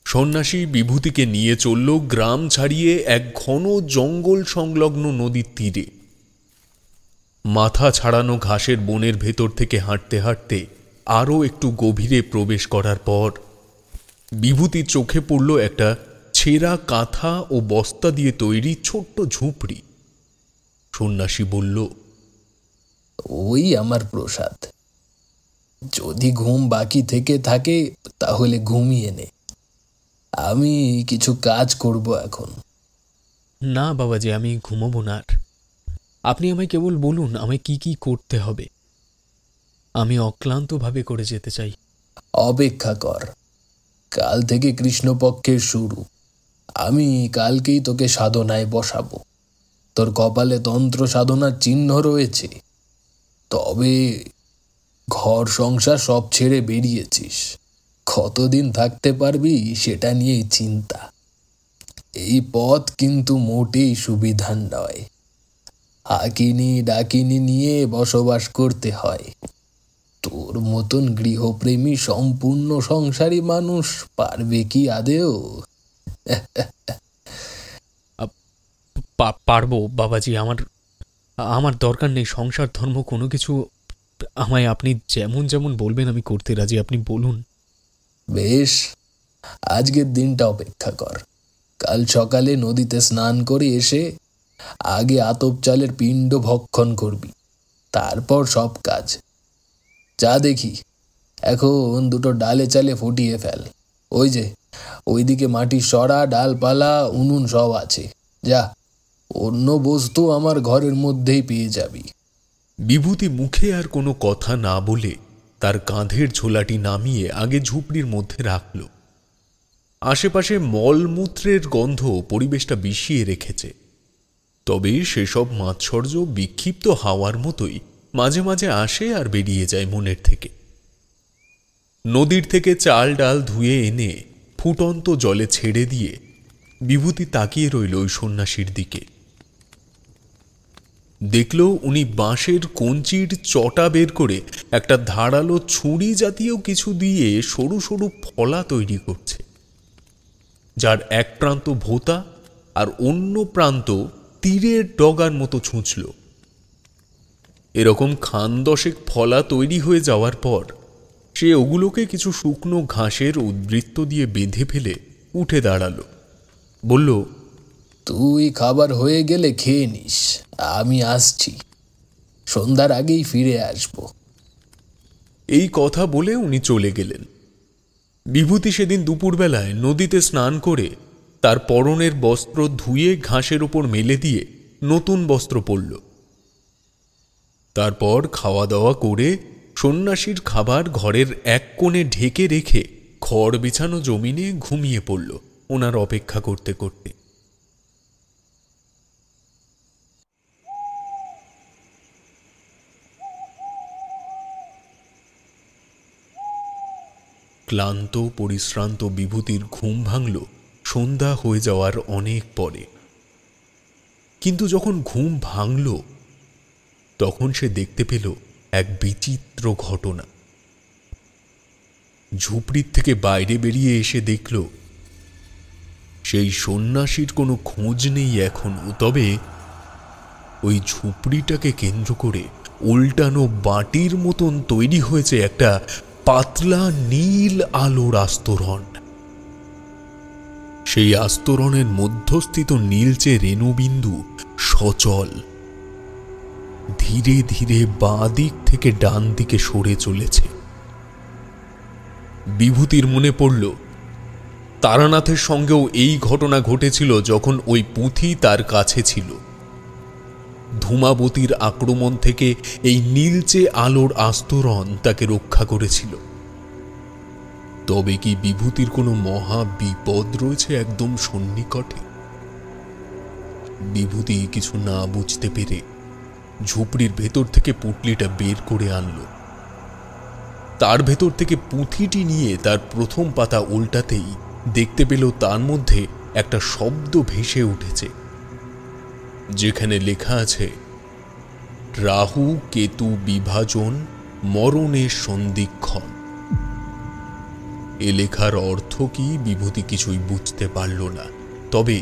সন্ন্যাসী বিভূতিকে নিয়ে চলল গ্রাম ছাড়িয়ে এক ঘন জঙ্গল সংলগ্ন নদীর তীরে। মাথা ছাড়ানো ঘাসের বনের ভেতর থেকে হাঁটতে হাঁটতে আরও একটু গভীরে প্রবেশ করার পর বিভূতির চোখে পড়ল একটা ছেঁড়া কাঁথা ও বস্তা দিয়ে তৈরি ছোট্ট ঝুপড়ি। সন্ন্যাসী বলল, ওই আমার প্রসাদ। যদি ঘুম বাকি থেকে থাকে তাহলে ঘুমিয়ে নে, আমি কিছু কাজ করব এখন। না বাবাজি, আমি ঘুমোবো না আর। আপনি আমায় কেবল বলুন আমায় কি কি করতে হবে। আমি অক্লান্তভাবে করে যেতে চাই। অপেক্ষা কর, কাল থেকে কৃষ্ণপক্ষের শুরু। আমি কালকেই তোকে সাধনায় বসাবো। তোর কপালে তন্ত্র সাধনার চিহ্ন রয়েছে, তবে ঘর সংসার সব ছেড়ে বেরিয়েছিস। কতদিন থাকতে পারবি সেটা নিয়েই চিন্তা। এই পথ কিন্তু মোটেই সুবিধার নয়। হাকিনি ডাকিনি নিয়ে বসবাস করতে হয়। তোর মতন গৃহপ্রেমী সম্পূর্ণ সংসারী মানুষ পারবে কি আদেও? পারবো বাবাজি, আমার দরকার নেই সংসার ধর্ম কোনো কিছু। আমায় আপনি যেমন যেমন বলবেন আমি করতে রাজি। আপনি বলুন। বেশ, আজকের দিনটা অপেক্ষা কর। কাল সকালে নদীতে স্নান করে এসে আগে আতপ চালের পিণ্ড ভক্ষণ করবি, তারপর সব কাজ। যা দেখি এখন 2টো ডালে চালে ফুটিয়ে ফেল। ওই যে ওইদিকে মাটির সরা, ডালপালা, উনুন সব আছে। যা, অন্য বস্তু আমার ঘরের মধ্যেই পেয়ে যাবি। বিভূতি মুখে আর কোনো কথা না বলে তার কাঁধের ঝোলাটি নামিয়ে আগে ঝুপড়ির মধ্যে রাখল। আশেপাশে মলমূত্রের গন্ধ পরিবেশটা বিষিয়ে রেখেছে, তবে সেসব মাৎসর্য বিক্ষিপ্ত হাওয়ার মতোই মাঝে মাঝে আসে আর বেরিয়ে যায় মনের থেকে। নদীর থেকে চাল ডাল ধুয়ে এনে ফুটন্ত জলে ছেড়ে দিয়ে বিভূতি তাকিয়ে রইল ওই সন্ন্যাসীর দিকে। দেখল উনি বাঁশের কঞ্চির চটা বের করে একটা ধারালো ছুরি জাতীয় কিছু দিয়ে সরু সরু ফলা তৈরি করছে, যার এক প্রান্ত ভোঁতা আর অন্য প্রান্ত তীরের ডগার মতো ছুঁচল। এরকম খান 10 ফলা তৈরি হয়ে যাওয়ার পর সে ওগুলোকে কিছু শুকনো ঘাসের উদ্বৃত্ত দিয়ে বেঁধে ফেলে উঠে দাঁড়ালো। বলল, তুই খাবার হয়ে গেলে খেয়ে নিস, আমি আসছি, সন্ধ্যার আগেই ফিরে আসব। এই কথা বলে উনি চলে গেলেন। বিভূতি সেদিন দুপুরবেলায় নদীতে স্নান করে তার পরনের বস্ত্র ধুয়ে ঘাসের উপর মেলে দিয়ে নতুন বস্ত্র পরল। তারপর খাওয়া দাওয়া করে সন্ন্যাসীর খাবার ঘরের এক কোণে ঢেকে রেখে খড় বিছানো জমিনে ঘুমিয়ে পড়ল ওনার অপেক্ষা করতে করতে। ক্লান্ত পরিশ্রান্ত বিভূতির ঘুম ভাঙল সন্ধ্যা হয়ে যাওয়ার অনেক পরে। কিন্তু যখন ঘুম ভাঙল তখন সে দেখতে পেল এক বিচিত্র ঘটনা। ঝুপড়ির থেকে বাইরে বেরিয়ে এসে দেখল সেই সন্ন্যাসীর কোনো খোঁজ নেই এখনো, তবে ওই ঝুপড়িটাকে কেন্দ্র করে উল্টানো বাটির মতন তৈরি হয়েছে একটা পাতলা নীল আলোর আস্তরণ। সেই আস্তরণের মধ্যস্থিত নীলচে রেণুবিন্দু সচল ধীরে ধীরে বাঁ দিক থেকে ডান দিকে সরে চলেছে। বিভূতির মনে পড়ল তারানাথের সঙ্গেও এই ঘটনা ঘটেছিল যখন ওই পুঁথি তার কাছে ছিল। ধূমাবতীর আক্রমণ থেকে এই নীলচে আলোর আস্তরণ তাকে রক্ষা করেছিল। তবে কি বিভূতির কোনো মহা বিপদ রয়েছে একদম সন্নিকটে? বিভূতি কিছু না বুঝতে পেরে ঝুপড়ির ভেতর থেকে পুঁটলিটা বের করে আনল। তার ভেতর থেকে পুঁথিটি নিয়ে তার প্রথম পাতা উল্টাতেই দেখতে পেল তার মধ্যে একটা শব্দ ভেসে উঠেছে, যেখানে লেখা আছে রাহু কেতু বিভাজন মরণের সন্ধিক্ষণ। এ লেখার অর্থ কি বিভূতি কিছুই বুঝতে পারল না, তবে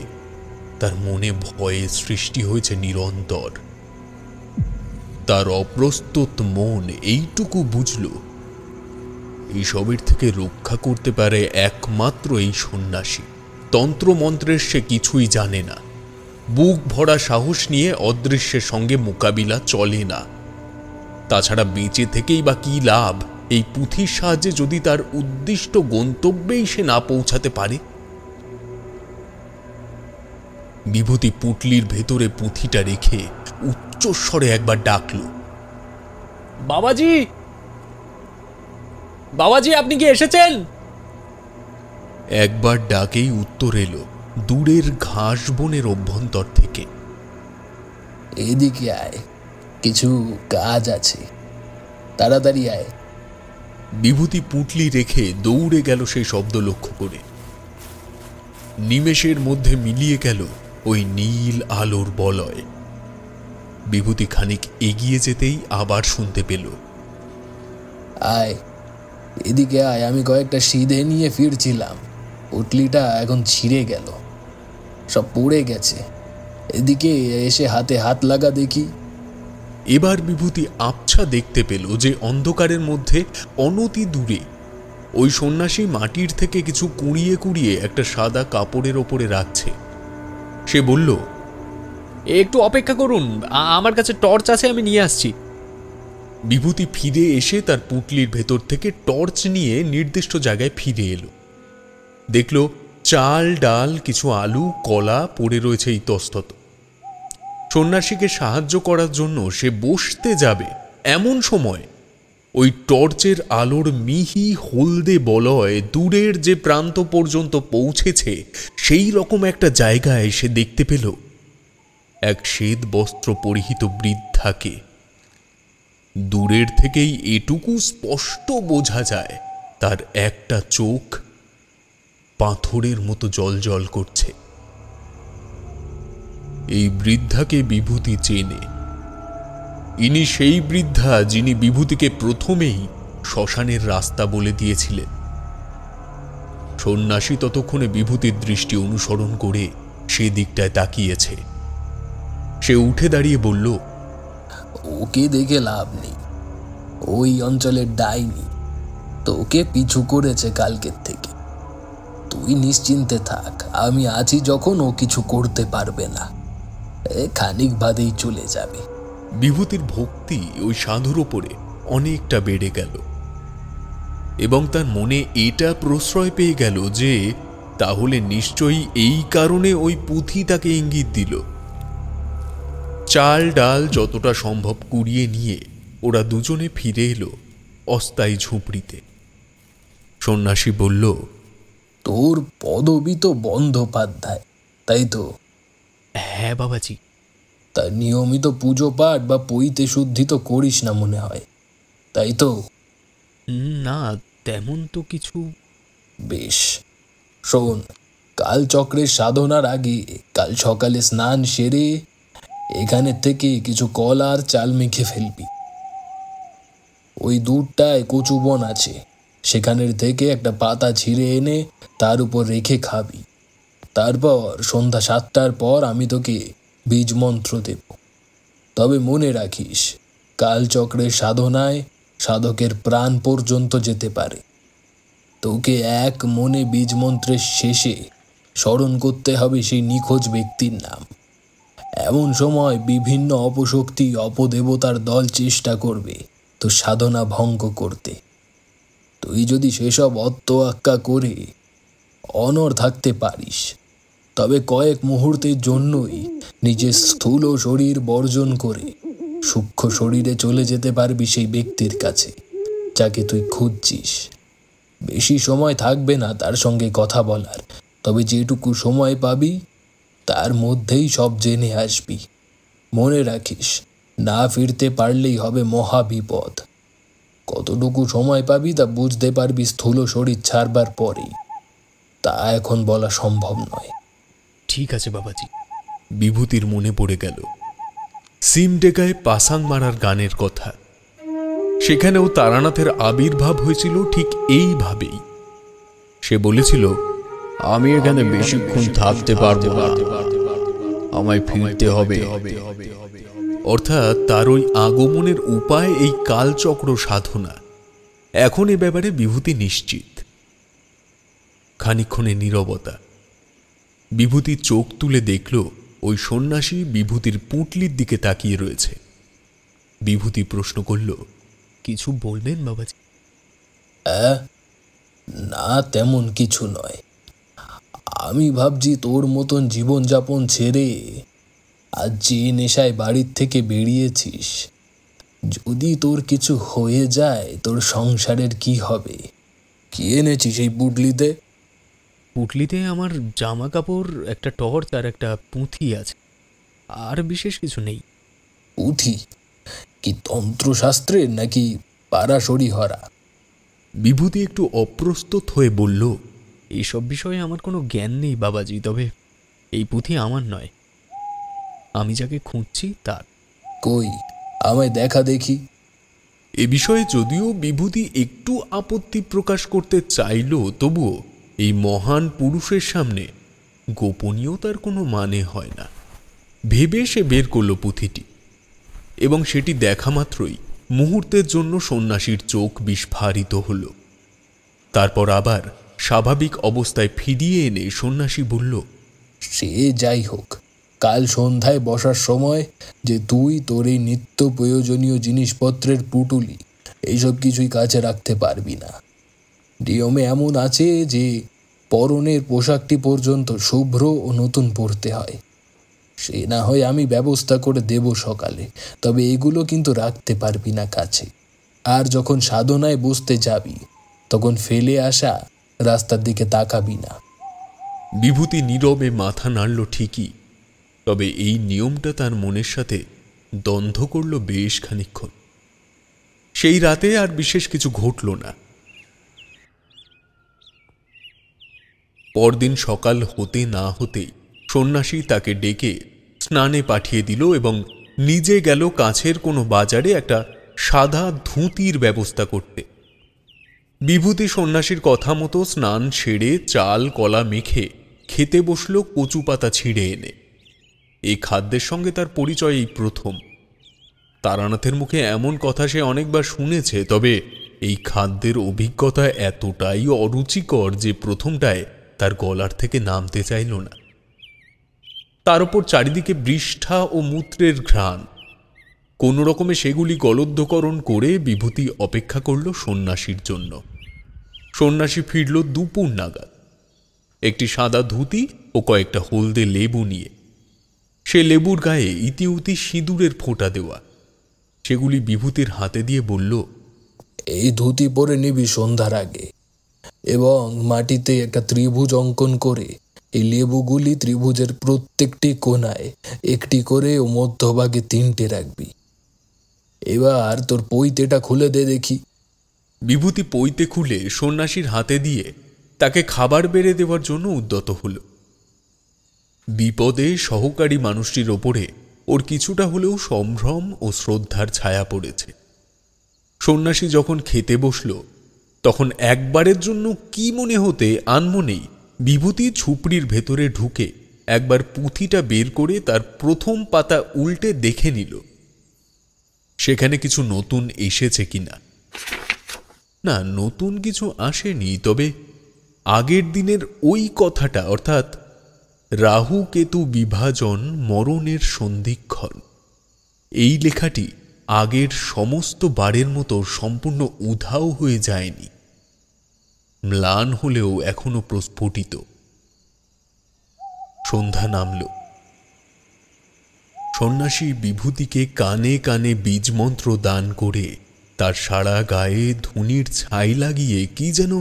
তার মনে ভয়ের সৃষ্টি হয়েছে নিরন্তর। তার অপ্রস্তুত মন এইটুকু বুঝল এইসবের থেকে রক্ষা করতে পারে একমাত্র এই সন্ন্যাসী। তন্ত্রমন্ত্রের সে কিছুই জানে না, বুক ভরা সাহস নিয়ে অদৃশ্যের সঙ্গে মোকাবিলা চলে না। তাছাড়া বেঁচে থেকেই বা কি লাভ এই পুঁথির সাহায্যে যদি তার উদ্দিষ্ট গন্তব্যেই সে না পৌঁছাতে পারে? বিভূতি পুঁটলির ভেতরে পুঁথিটা রেখে উচ্চস্বরে একবার ডাকল, বাবাজি, বাবাজি, আপনি কি এসেছেন? একবার ডাকেই উত্তর এলো দূরের ঘাস বনের অভ্যন্তর থেকে। এদিকে আয়, কিছু কাজ আছে, তাড়াতাড়ি আয়। বিভূতি পুঁটলি রেখে দৌড়ে গেল সেই শব্দ লক্ষ্য করে। নিমেষের মধ্যে মিলিয়ে গেল ওই নীল আলোর বলয়। বিভূতি খানিক এগিয়ে যেতেই আবার শুনতে পেল, আয়, এদিকে আয়, আমি কয়েকটা সিধে নিয়ে ফিরছিলাম, পুঁটলিটা এখন ছিঁড়ে গেল, সব পড়ে গেছে, এদিকে এসে হাতে হাত লাগা দেখি। এবার বিভূতি আবছা দেখতে পেল যে অন্ধকারের মধ্যে অনতি দূরে ওই সন্ন্যাসী মাটির থেকে কিছু কুড়িয়ে কুড়িয়ে একটা সাদা কাপড়ের ওপরে রাখছে। সে বলল, একটু অপেক্ষা করুন, আমার কাছে টর্চ আছে, আমি নিয়ে আসছি। বিভূতি ফিরে এসে তার পুঁটলির ভেতর থেকে টর্চ নিয়ে নির্দিষ্ট জায়গায় ফিরে এলো। দেখল চাল ডাল কিছু আলু কলা পড়ে রয়েছে ইতস্তত। সন্ন্যাসীকে সাহায্য করার জন্য সে বসতে যাবে এমন সময় ওই টর্চের আলোর মিহি হলদে বলয় দূরের যে প্রান্ত পর্যন্ত পৌঁছেছে সেই রকম একটা জায়গায় সে দেখতে পেল এক শ্বেত বস্ত্র পরিহিত বৃদ্ধাকে। দূরের থেকেই এটুকু স্পষ্ট বোঝা যায় তার একটা চোখ পাথরের মতো জ্বলজ্বল করছে। এই বৃদ্ধাকে বিভূতি চেনে। ইনি সেই বৃদ্ধা যিনি বিভূতিকে প্রথমেই শ্মশানের রাস্তা বলে দিয়েছিলেন। সন্ন্যাসী ততক্ষণে বিভূতির দৃষ্টি অনুসরণ করে সে দিকটায় তাকিয়েছে। সে উঠে দাঁড়িয়ে বলল, ওকে দেখে লাভ নেই, ওই অঞ্চলের ডাইনি তোকে পিছু করেছে কালকের থেকে। তুই তুই নিশ্চিন্তে থাক, আমি আছি যখন ও কিছু করতে পারবে না, খানিক বাদেই চলে যাবে। বিভূতির ভক্তি ওই সাধুর ওপরে অনেকটা বেড়ে গেল এবং তার মনে এটা প্রশ্রয় পেয়ে গেল যে তাহলে নিশ্চয়ই এই কারণে ওই পুঁথি তাকে ইঙ্গিত দিল। চাল ডাল যতটা সম্ভব কুড়িয়ে নিয়ে ওরা দুজনে ফিরে এলো অস্থায়ী ঝুপড়িতে। সন্ন্যাসী বলল, তোর পদবি তো বন্দ্যোপাধ্যায়, তাই তো? হ্যাঁ বাবাজি। তা নিয়মিত পুজো পাঠ বা পৈতে শুদ্ধি তো করিস না মনে হয়, তাই তো? না, তেমন তো কিছু। বেশ, শোন, কাল চক্রের সাধনার আগে কাল সকালে স্নান সেরে এখানে থেকে কিছু কলা আর চাল মেখে ফেলবি। ওই দূরটায় কচুবন আছে, সেখানের থেকে একটা পাতা ছিঁড়ে এনে তার উপর রেখে খাবি। তারপর সন্ধ্যা 7টার পর আমি তোকে বীজ মন্ত্র দেব। তবে মনে রাখিস, কাল চক্রের সাধনায় সাধকের প্রাণ পর্যন্ত যেতে পারে। তোকে এক মনে বীজ মন্ত্রের শেষে স্মরণ করতে হবে সেই নিখোঁজ ব্যক্তির নাম। এমন সময় বিভিন্ন অপশক্তি অপদেবতার দল চেষ্টা করবে তো সাধনা ভঙ্গ করতে। তুই যদি সেসব অত্তআক্কা করে অনড় থাকতে পারিস, তবে কয়েক মুহূর্তের জন্যই নিজের স্থূল শরীর বর্জন করে সূক্ষ্ম শরীরে চলে যেতে পারবি সেই ব্যক্তির কাছে যাকে তুই খুঁজছিস। বেশি সময় থাকবে না তার সঙ্গে কথা বলার, তবে যেটুকু সময় পাবি তার মধ্যেই সব জেনে আসবি। মনে রাখিস, না ফিরতে পারলেই হবে মহা বিপদ। কতটুকু সময় পাবি তা বুঝতে পারবি স্থূল শরীর ছাড়বার পরেই, তা এখন বলা সম্ভব নয়। ঠিক আছে বাবাজি। বিভূতির মনে পড়ে গেল সিমডেগায় পাসাং মারার গানের কথা। সেখানেও তারানাথের আবির্ভাব হয়েছিল ঠিক এইভাবেই। সে বলেছিল, আমি এখানে বেশিক্ষণ থাকতে পারবো না, আমায় ফিরতে হবে। অর্থাৎ তার ওই আগমনের উপায় এই কালচক্র সাধনা। এখন এ ব্যাপারে বিভূতি নিশ্চিত। খানিকক্ষণে নীরবতা। বিভূতি চোখ তুলে দেখল ওই সন্ন্যাসী বিভূতির পুঁটলির দিকে তাকিয়ে রয়েছে। বিভূতি প্রশ্ন করল, কিছু বলবেন বাবাজি? না, তেমন কিছু নয়। আমি ভাবছি তোর মতন জীবনযাপন ছেড়ে আজ যে নেশায় বাড়ির থেকে বেরিয়েছিস, যদি তোর কিছু হয়ে যায় তোর সংসারের কি হবে? কি এনেছিস এই পুটলিতে? পুটলিতে আমার জামা কাপড়, একটা টর্চ আর একটা পুঁথি আছে, আর বিশেষ কিছু নেই। পুঁথি কি তন্ত্রশাস্ত্রের নাকি পারাশরি হরা? বিভূতি একটু অপ্রস্তুত হয়ে বলল, এইসব বিষয়ে আমার কোনো জ্ঞান নেই বাবাজি, তবে এই পুঁথি আমার নয়, আমি যাকে খুঁজছি তার। কই, আমায় দেখা দেখি। এ বিষয়ে যদিও বিভূতি একটু আপত্তি প্রকাশ করতে চাইল, তবুও এই মহান পুরুষের সামনে গোপনীয়তার কোনো মানে হয় না। ভেবে সে বের করল পুঁথিটি, এবং সেটি দেখা মাত্রই মুহূর্তের জন্য সন্ন্যাসীর চোখ বিস্ফারিত হল। তারপর আবার স্বাভাবিক অবস্থায় ফিরিয়ে এনে সন্ন্যাসী বলল, সে যাই হোক, কাল সন্ধ্যায় বসার সময় যে তুই তোর এই নিত্য প্রয়োজনীয় জিনিসপত্রের পুটুলি এইসব কিছুই কাছে রাখতে পারবি না। নিয়মে এমন আছে যে পরনের পোশাকটি পর্যন্ত শুভ্র ও নতুন পরতে হয়। সে না হয় আমি ব্যবস্থা করে দেব সকালে, তবে এগুলো কিন্তু রাখতে পারবি না কাছে। আর যখন সাধনায় বসতে যাবি তখন ফেলে আসা রাস্তার দিকে তাকাবি না। বিভূতি নীরবে মাথা নাড়ল ঠিকই, তবে এই নিয়মটা তার মনের সাথে দ্বন্দ্ব করল বেশ খানিকক্ষণ। সেই রাতে আর বিশেষ কিছু ঘটল না। পরদিন সকাল হতে না হতেই সন্ন্যাসী তাকে ডেকে স্নানে পাঠিয়ে দিল এবং নিজে গেল কাছের কোনো বাজারে একটা সাদা ধুতির ব্যবস্থা করতে। বিভূতি সন্ন্যাসীর কথা মতো স্নান সেরে চাল কলা মেখে খেতে বসল কচু পাতা ছিঁড়ে এনে। এই খাদ্যের সঙ্গে তার পরিচয় এই প্রথম। তারানাথের মুখে এমন কথা সে অনেকবার শুনেছে, তবে এই খাদ্যের অভিজ্ঞতা এতটাই অরুচিকর যে প্রথমটায় তার গলার থেকে নামতে চাইল না। তার উপর চারিদিকে বৃষ্ঠা ও মূত্রের ঘ্রাণ। কোনো রকমে সেগুলি গলদ্ধকরণ করে বিভূতি অপেক্ষা করল সন্ন্যাসীর জন্য। সন্ন্যাসী ফিরল দুপুর নাগাদ, একটি সাদা ধুতি ও কয়েকটা হলদে লেবু নিয়ে। সে লেবুর গায়ে ইতিউতি সিঁদুরের ফোঁটা দেওয়া। সেগুলি বিভূতির হাতে দিয়ে বলল, এই ধুতি পরে নিবি সন্ধ্যার আগে, এবং মাটিতে একটা ত্রিভুজ অঙ্কন করে এই লেবুগুলি ত্রিভুজের প্রত্যেকটি কোণায় একটি করে ও মধ্যভাগে 3টে রাখবি। এবার তোর পৈতেটা খুলে দে দেখি। বিভূতি পৈতে খুলে সন্ন্যাসীর হাতে দিয়ে তাকে খাবার বেড়ে দেওয়ার জন্য উদ্যত হল। বিপদে সহকারী মানুষটির ওপরে ওর কিছুটা হলেও সম্ভ্রম ও শ্রদ্ধার ছায়া পড়েছে। সন্ন্যাসী যখন খেতে বসল, তখন একবারের জন্য কি মনে হতে আনমনেই বিভূতি ঝুপড়ির ভেতরে ঢুকে একবার পুঁথিটা বের করে তার প্রথম পাতা উল্টে দেখে নিল সেখানে কিছু নতুন এসেছে কিনা। না, নতুন কিছু আসেনি, তবে আগের দিনের ওই কথাটা, অর্থাৎ রাহু কেতু বিভাজন মরণের সন্ধিক্ষণ, এই লেখাটি আগের সমস্ত বারের মতো সম্পূর্ণ উধাও হয়ে যায়নি, ম্লান হলেও এখনো প্রস্ফুটিত। সন্ধ্যা নামল। সন্ন্যাসী বিভূতিকে কানে কানে বীজমন্ত্র দান করে তার সারা গায়ে ধুনির ছাই লাগিয়ে কি যেন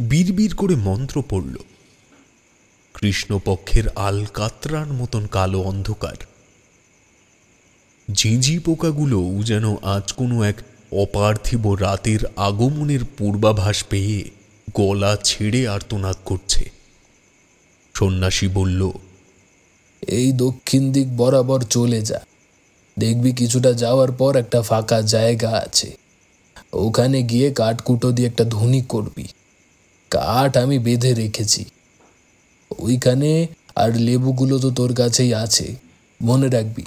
বিড়বিড় করে মন্ত্র পড়ল। কৃষ্ণপক্ষের আলকাতরার মতন কালো অন্ধকার। ঝিঁঝি পোকাগুলোও যেন আজ কোনো এক অপার্থিব রাতের আগমনের পূর্বাভাস পেয়ে গলা ছেড়ে আর্তনাদ করছে। সন্ন্যাসী বলল, এই দক্ষিণ দিক বরাবর চলে যা, দেখবি কিছুটা যাওয়ার পর একটা ফাঁকা জায়গা আছে। ওখানে গিয়ে কাঠকুটো দিয়ে একটা ধুনি করবি। কাঠ আমি বেঁধে রেখেছি ওইখানে, আর লেবুগুলো তো তোর কাছেই আছে। মনে রাখবি,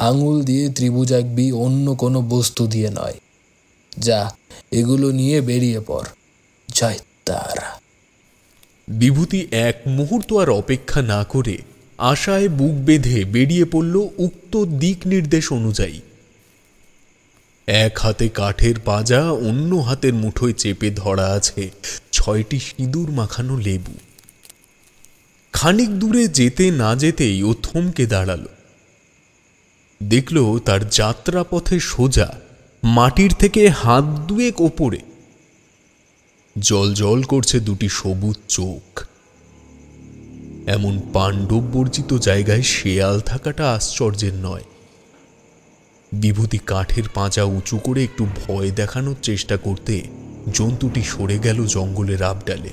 আঙুল দিয়ে ত্রিভুজ আঁকবি, অন্য কোনো বস্তু দিয়ে নয়। যা, এগুলো নিয়ে বেরিয়ে পড়। জয় তারা। বিভূতি এক মুহূর্ত আর অপেক্ষা না করে আশায় বুক বেঁধে বেরিয়ে পড়ল উক্ত দিক নির্দেশ অনুযায়ী। এক হাতে কাঠের পাঁজা, অন্য হাতের মুঠোয় চেপে ধরা আছে 6টি সিঁদুর মাখানো লেবু। খানিক দূরে যেতে না যেতেই ও থমকে দাঁড়াল। দেখল তার যাত্রাপথে সোজা মাটির থেকে হাত দুয়েক ওপরে জল জল করছে দুটি সবুজ চোখ। এমন পাণ্ডব বর্জিত জায়গায় শেয়াল থাকাটা আশ্চর্যের নয়। বিভূতি কাঠের পাঁজা উঁচু করে একটু ভয় দেখানোর চেষ্টা করতে জন্তুটি সরে গেল জঙ্গলের আবডালে।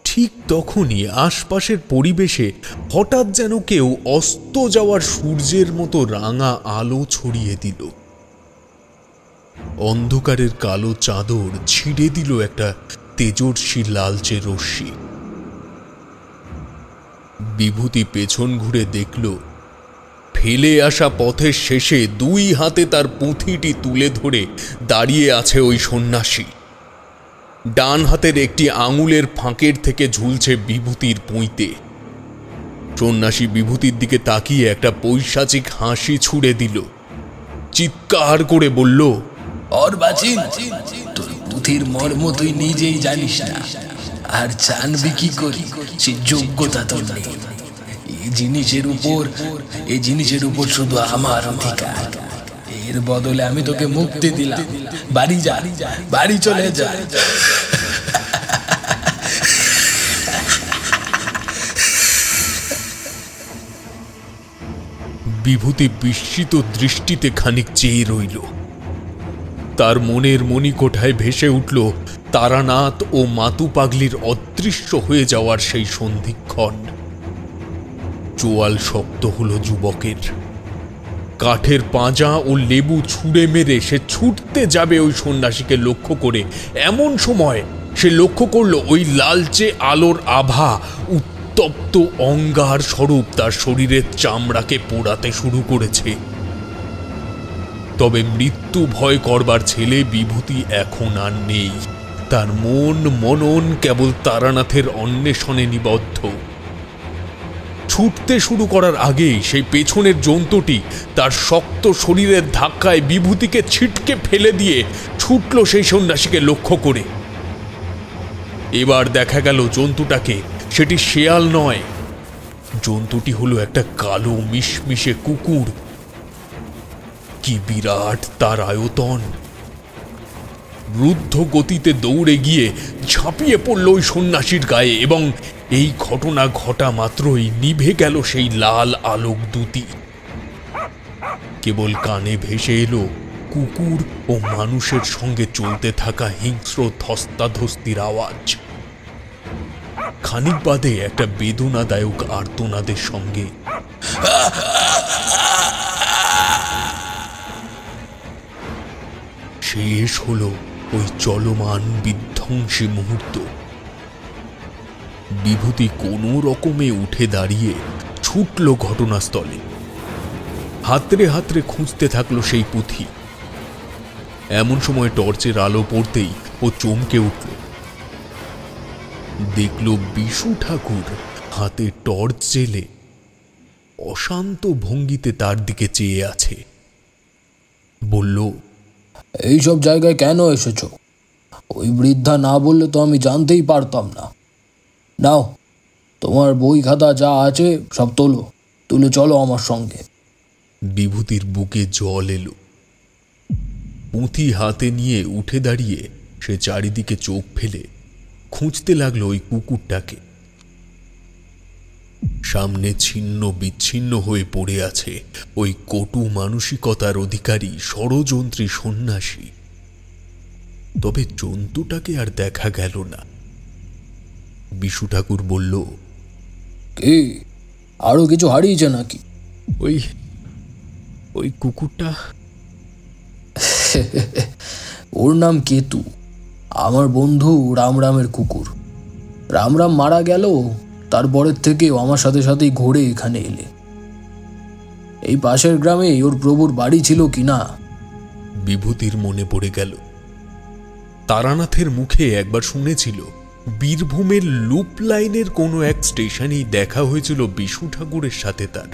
ঠিক তখনই আশপাশের পরিবেশে হঠাৎ যেন কেউ অস্ত যাওয়ার সূর্যের মতো রাঙা আলো ছড়িয়ে দিল। অন্ধকারের কালো চাদর ছিঁড়ে দিল একটা তেজস্বী লালচে রশ্মি। বিভূতি পেছন ঘুরে দেখল, ফেলে আসা পথের শেষে 2 হাতে তার পুঁথিটি তুলে ধরে দাঁড়িয়ে আছে ওই সন্ন্যাসী। ডান হাতের একটি আঙুলের ফাঁকের থেকে ঝুলছে বিভূতির পৈতে। সন্ন্যাসী বিভূতির দিকে তাকিয়ে একটা পৈশাচিক হাসি ছুড়ে দিল, চিৎকার করে বলল, অর্বাচীন, তোর পুঁথির মর্ম তুই নিজেই জানিস না, আর জানবি কি করি? সে যোগ্যতা তোর নেই। এই জিনিসের উপর শুধু আমার অধিকার। এর বদলে আমি তোকে মুক্তি দিলাম। বাড়ি যা, বাড়ি চলে যা। বিভূতি বিস্মিত দৃষ্টিতে খানিক চেয়ে রইল। তার মনের মণিকোঠায় ভেসে উঠল তারানাথ ও মাতু পাগলির অদৃশ্য হয়ে যাওয়ার সেই সন্ধিক্ষণ। চোয়াল শক্ত হল যুবকের। কাঠের পাঁজা ও লেবু ছুঁড়ে মেরে সে ছুটতে যাবে ওই সন্ন্যাসীকে লক্ষ্য করে। এমন সময় সে লক্ষ্য করল ওই লালচে আলোর আভা উত্তপ্ত অঙ্গার স্বরূপ তার শরীরের চামড়াকে পোড়াতে শুরু করেছে। তবে মৃত্যু ভয় করবার ছেলে বিভূতি এখন আর নেই। তার মন মনন কেবল তারানাথের অন্বেষণে নিবদ্ধ। ছুটতে শুরু করার আগেই সেই পেছনের জন্তুটি তার শক্ত শরীরের ধাক্কায় বিভূতিকে ছিটকে ফেলে দিয়ে ছুটল সেই সন্ন্যাসীকে লক্ষ্য করে। এবার দেখা গেল জন্তুটাকে সেটি শেয়াল নয়, জন্তুটি হলো একটা কালো মিশমিশে কুকুর। কি বিরাট তার আয়তন! রুদ্ধ গতিতে দৌড়ে গিয়ে ঝাঁপিয়ে পড়ল ওই সন্ন্যাসীর গায়ে এবং এই ঘটনা ঘটা মাত্রই নিভে গেল সেই লাল আলোক দুটি। কেবল কানে ভেসে এলো কুকুর ও মানুষের সঙ্গে চলতে থাকা হিংস্র ধস্তাধস্তির আওয়াজ। খানিক বাদে একটা বেদনাদায়ক আর্তনাদের সঙ্গে শেষ হলো ওই চলমান বিধ্বংসী মুহূর্ত। বিভূতি কোনো রকমে উঠে দাঁড়িয়ে ছুটল ঘটনাস্থলে। হাতড়ে হাতড়ে খুঁজতে থাকলো সেই পুঁথি। এমন সময় টর্চের আলো পড়তেই ও চমকে উঠল। দেখল বিশু ঠাকুর হাতে টর্চ জেলে অশান্ত ভঙ্গিতে তার দিকে চেয়ে আছে। বলল, এইসব জায়গায় কেন এসেছো? ওই বৃদ্ধা না বললে তো আমি জানতেই পারতাম না। নাও, তোমার বই খাতা যা আছে সব তুলে চলো আমার সঙ্গে। বিভূতির বুকে জল এলো। পুঁথি হাতে নিয়ে উঠে দাঁড়িয়ে সে চারিদিকে চোখ ফেলে খুঁজতে লাগলো ওই কুকুরটাকে। সামনে ছিন্ন বিচ্ছিন্ন হয়ে পড়ে আছে ওই কটু মানসিকতার অধিকারী ষড়যন্ত্রী সন্ন্যাসী। তবে জন্তুটাকে আর দেখা গেল না। বিশু ঠাকুর বলল, কি আরো কিছু হারিয়েছে নাকি? ওই কুকুরটা ওর নাম কেতু, আমার বন্ধু রামরামের কুকুর। রামরাম মারা গেল, তারপরের থেকেও আমার সাথে সাথেই ঘুরে এখানে এলে। এই পাশের গ্রামে ওর প্রভুর বাড়ি ছিল কিনা। বিভূতির মনে পড়ে গেল তারানাথের মুখে একবার শুনেছিল বীরভূমের লুপ লাইনের কোনো এক স্টেশনেই দেখা হয়েছিল বিশু ঠাকুরের সাথে তার।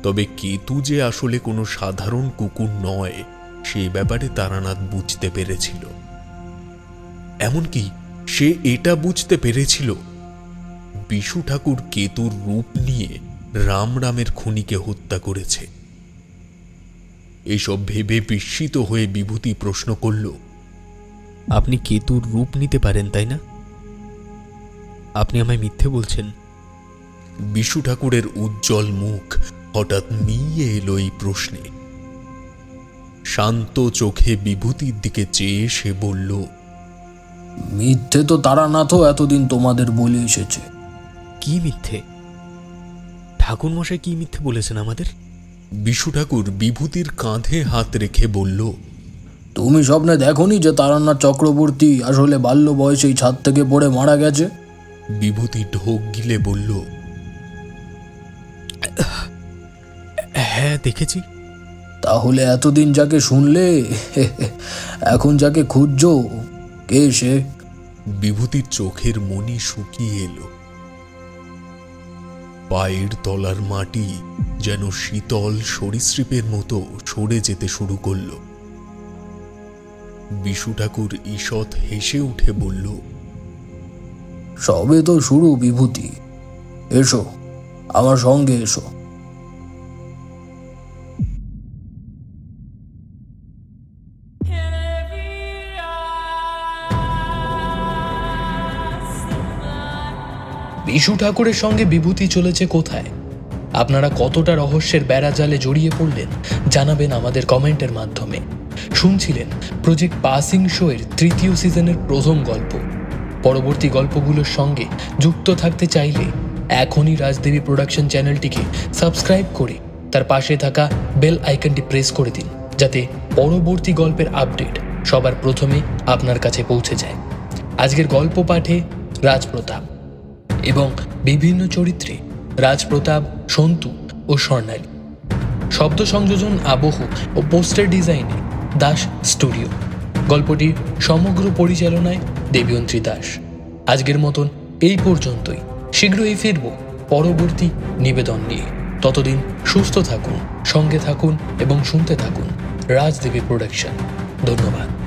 তবে কেতু যে আসলে কোনো সাধারণ কুকুর নয় সেই ব্যাপারে তারানাথ বুঝতে পেরেছিল। এমনকি সে এটা বুঝতে পেরেছিল বিশু ঠাকুর কেতুর রূপ নিয়ে রামরামের খুনিকে হত্যা করেছে। এসব ভেবে বিস্মিত হয়ে বিভূতি প্রশ্ন করল, আপনি কেতুর রূপ নিতে পারেন তাই না? আপনি আমায় মিথ্যে বলছেন? বিশু ঠাকুরের উজ্জ্বল মুখ হঠাৎ মিয়ে এলো এই প্রশ্নে। শান্ত চোখে বিভূতির দিকে চেয়ে সে বলল, মিথ্যে তো তারানাথও এতদিন তোমাদের বলে এসেছে। কি মিথ্যে? ঠাকুরমশাই কি মিথ্যে বলেছেন আমাদের? বিশু ঠাকুর বিভূতির কাঁধে হাত রেখে বলল, তুমি স্বপ্নে দেখোনি যে তারানাথ চক্রবর্তী আসলে বাল্য বয়সেই ছাদ থেকে পড়ে মারা গেছে? বিভূতি ঢোক গিলে বলল, হ্যাঁ দেখেছি। তাহলে এতদিন যাকে শুনলে এখন যাকে খুঁজছো কে সে? বিভূতির চোখের মনি শুকিয়ে এলো। পায়ের তলার মাটি যেন শীতল সরীসৃপের মতো সরে যেতে শুরু করল। বিশু ঠাকুর ঈষৎ হেসে উঠে বলল, সবে তো শুরু বিভূতি, এসো আমার সঙ্গে এসো। বিশু ঠাকুরের সঙ্গে বিভূতি চলেছে কোথায়? আপনারা কতটা রহস্যের বেড়াজালে জড়িয়ে পড়লেন জানাবেন আমাদের কমেন্টের মাধ্যমে। শুনছিলেন প্রজেক্ট পাসিং শো এর 3য় সিজনের প্রথম গল্প। পরবর্তী গল্পগুলোর সঙ্গে যুক্ত থাকতে চাইলে এখনই রাজদেবী প্রোডাকশন চ্যানেলটিকে সাবস্ক্রাইব করে তার পাশে থাকা বেল আইকনটি প্রেস করে দিন, যাতে পরবর্তী গল্পের আপডেট সবার প্রথমে আপনার কাছে পৌঁছে যায়। আজকের গল্প পাঠে রাজপ্রতাপ এবং বিভিন্ন চরিত্রে রাজপ্রতাপ, সন্তু ও স্বর্ণালী। শব্দ সংযোজন, আবহ ও পোস্টার ডিজাইনে দাস স্টুডিও। গল্পটির সমগ্র পরিচালনায় দেবয়ন্ত্রী দাস। আজকের মতন এই পর্যন্তই। শীঘ্রই ফিরব পরবর্তী নিবেদন নিয়ে। ততদিন সুস্থ থাকুন, সঙ্গে থাকুন এবং শুনতে থাকুন রাজদেবী প্রোডাকশন। ধন্যবাদ।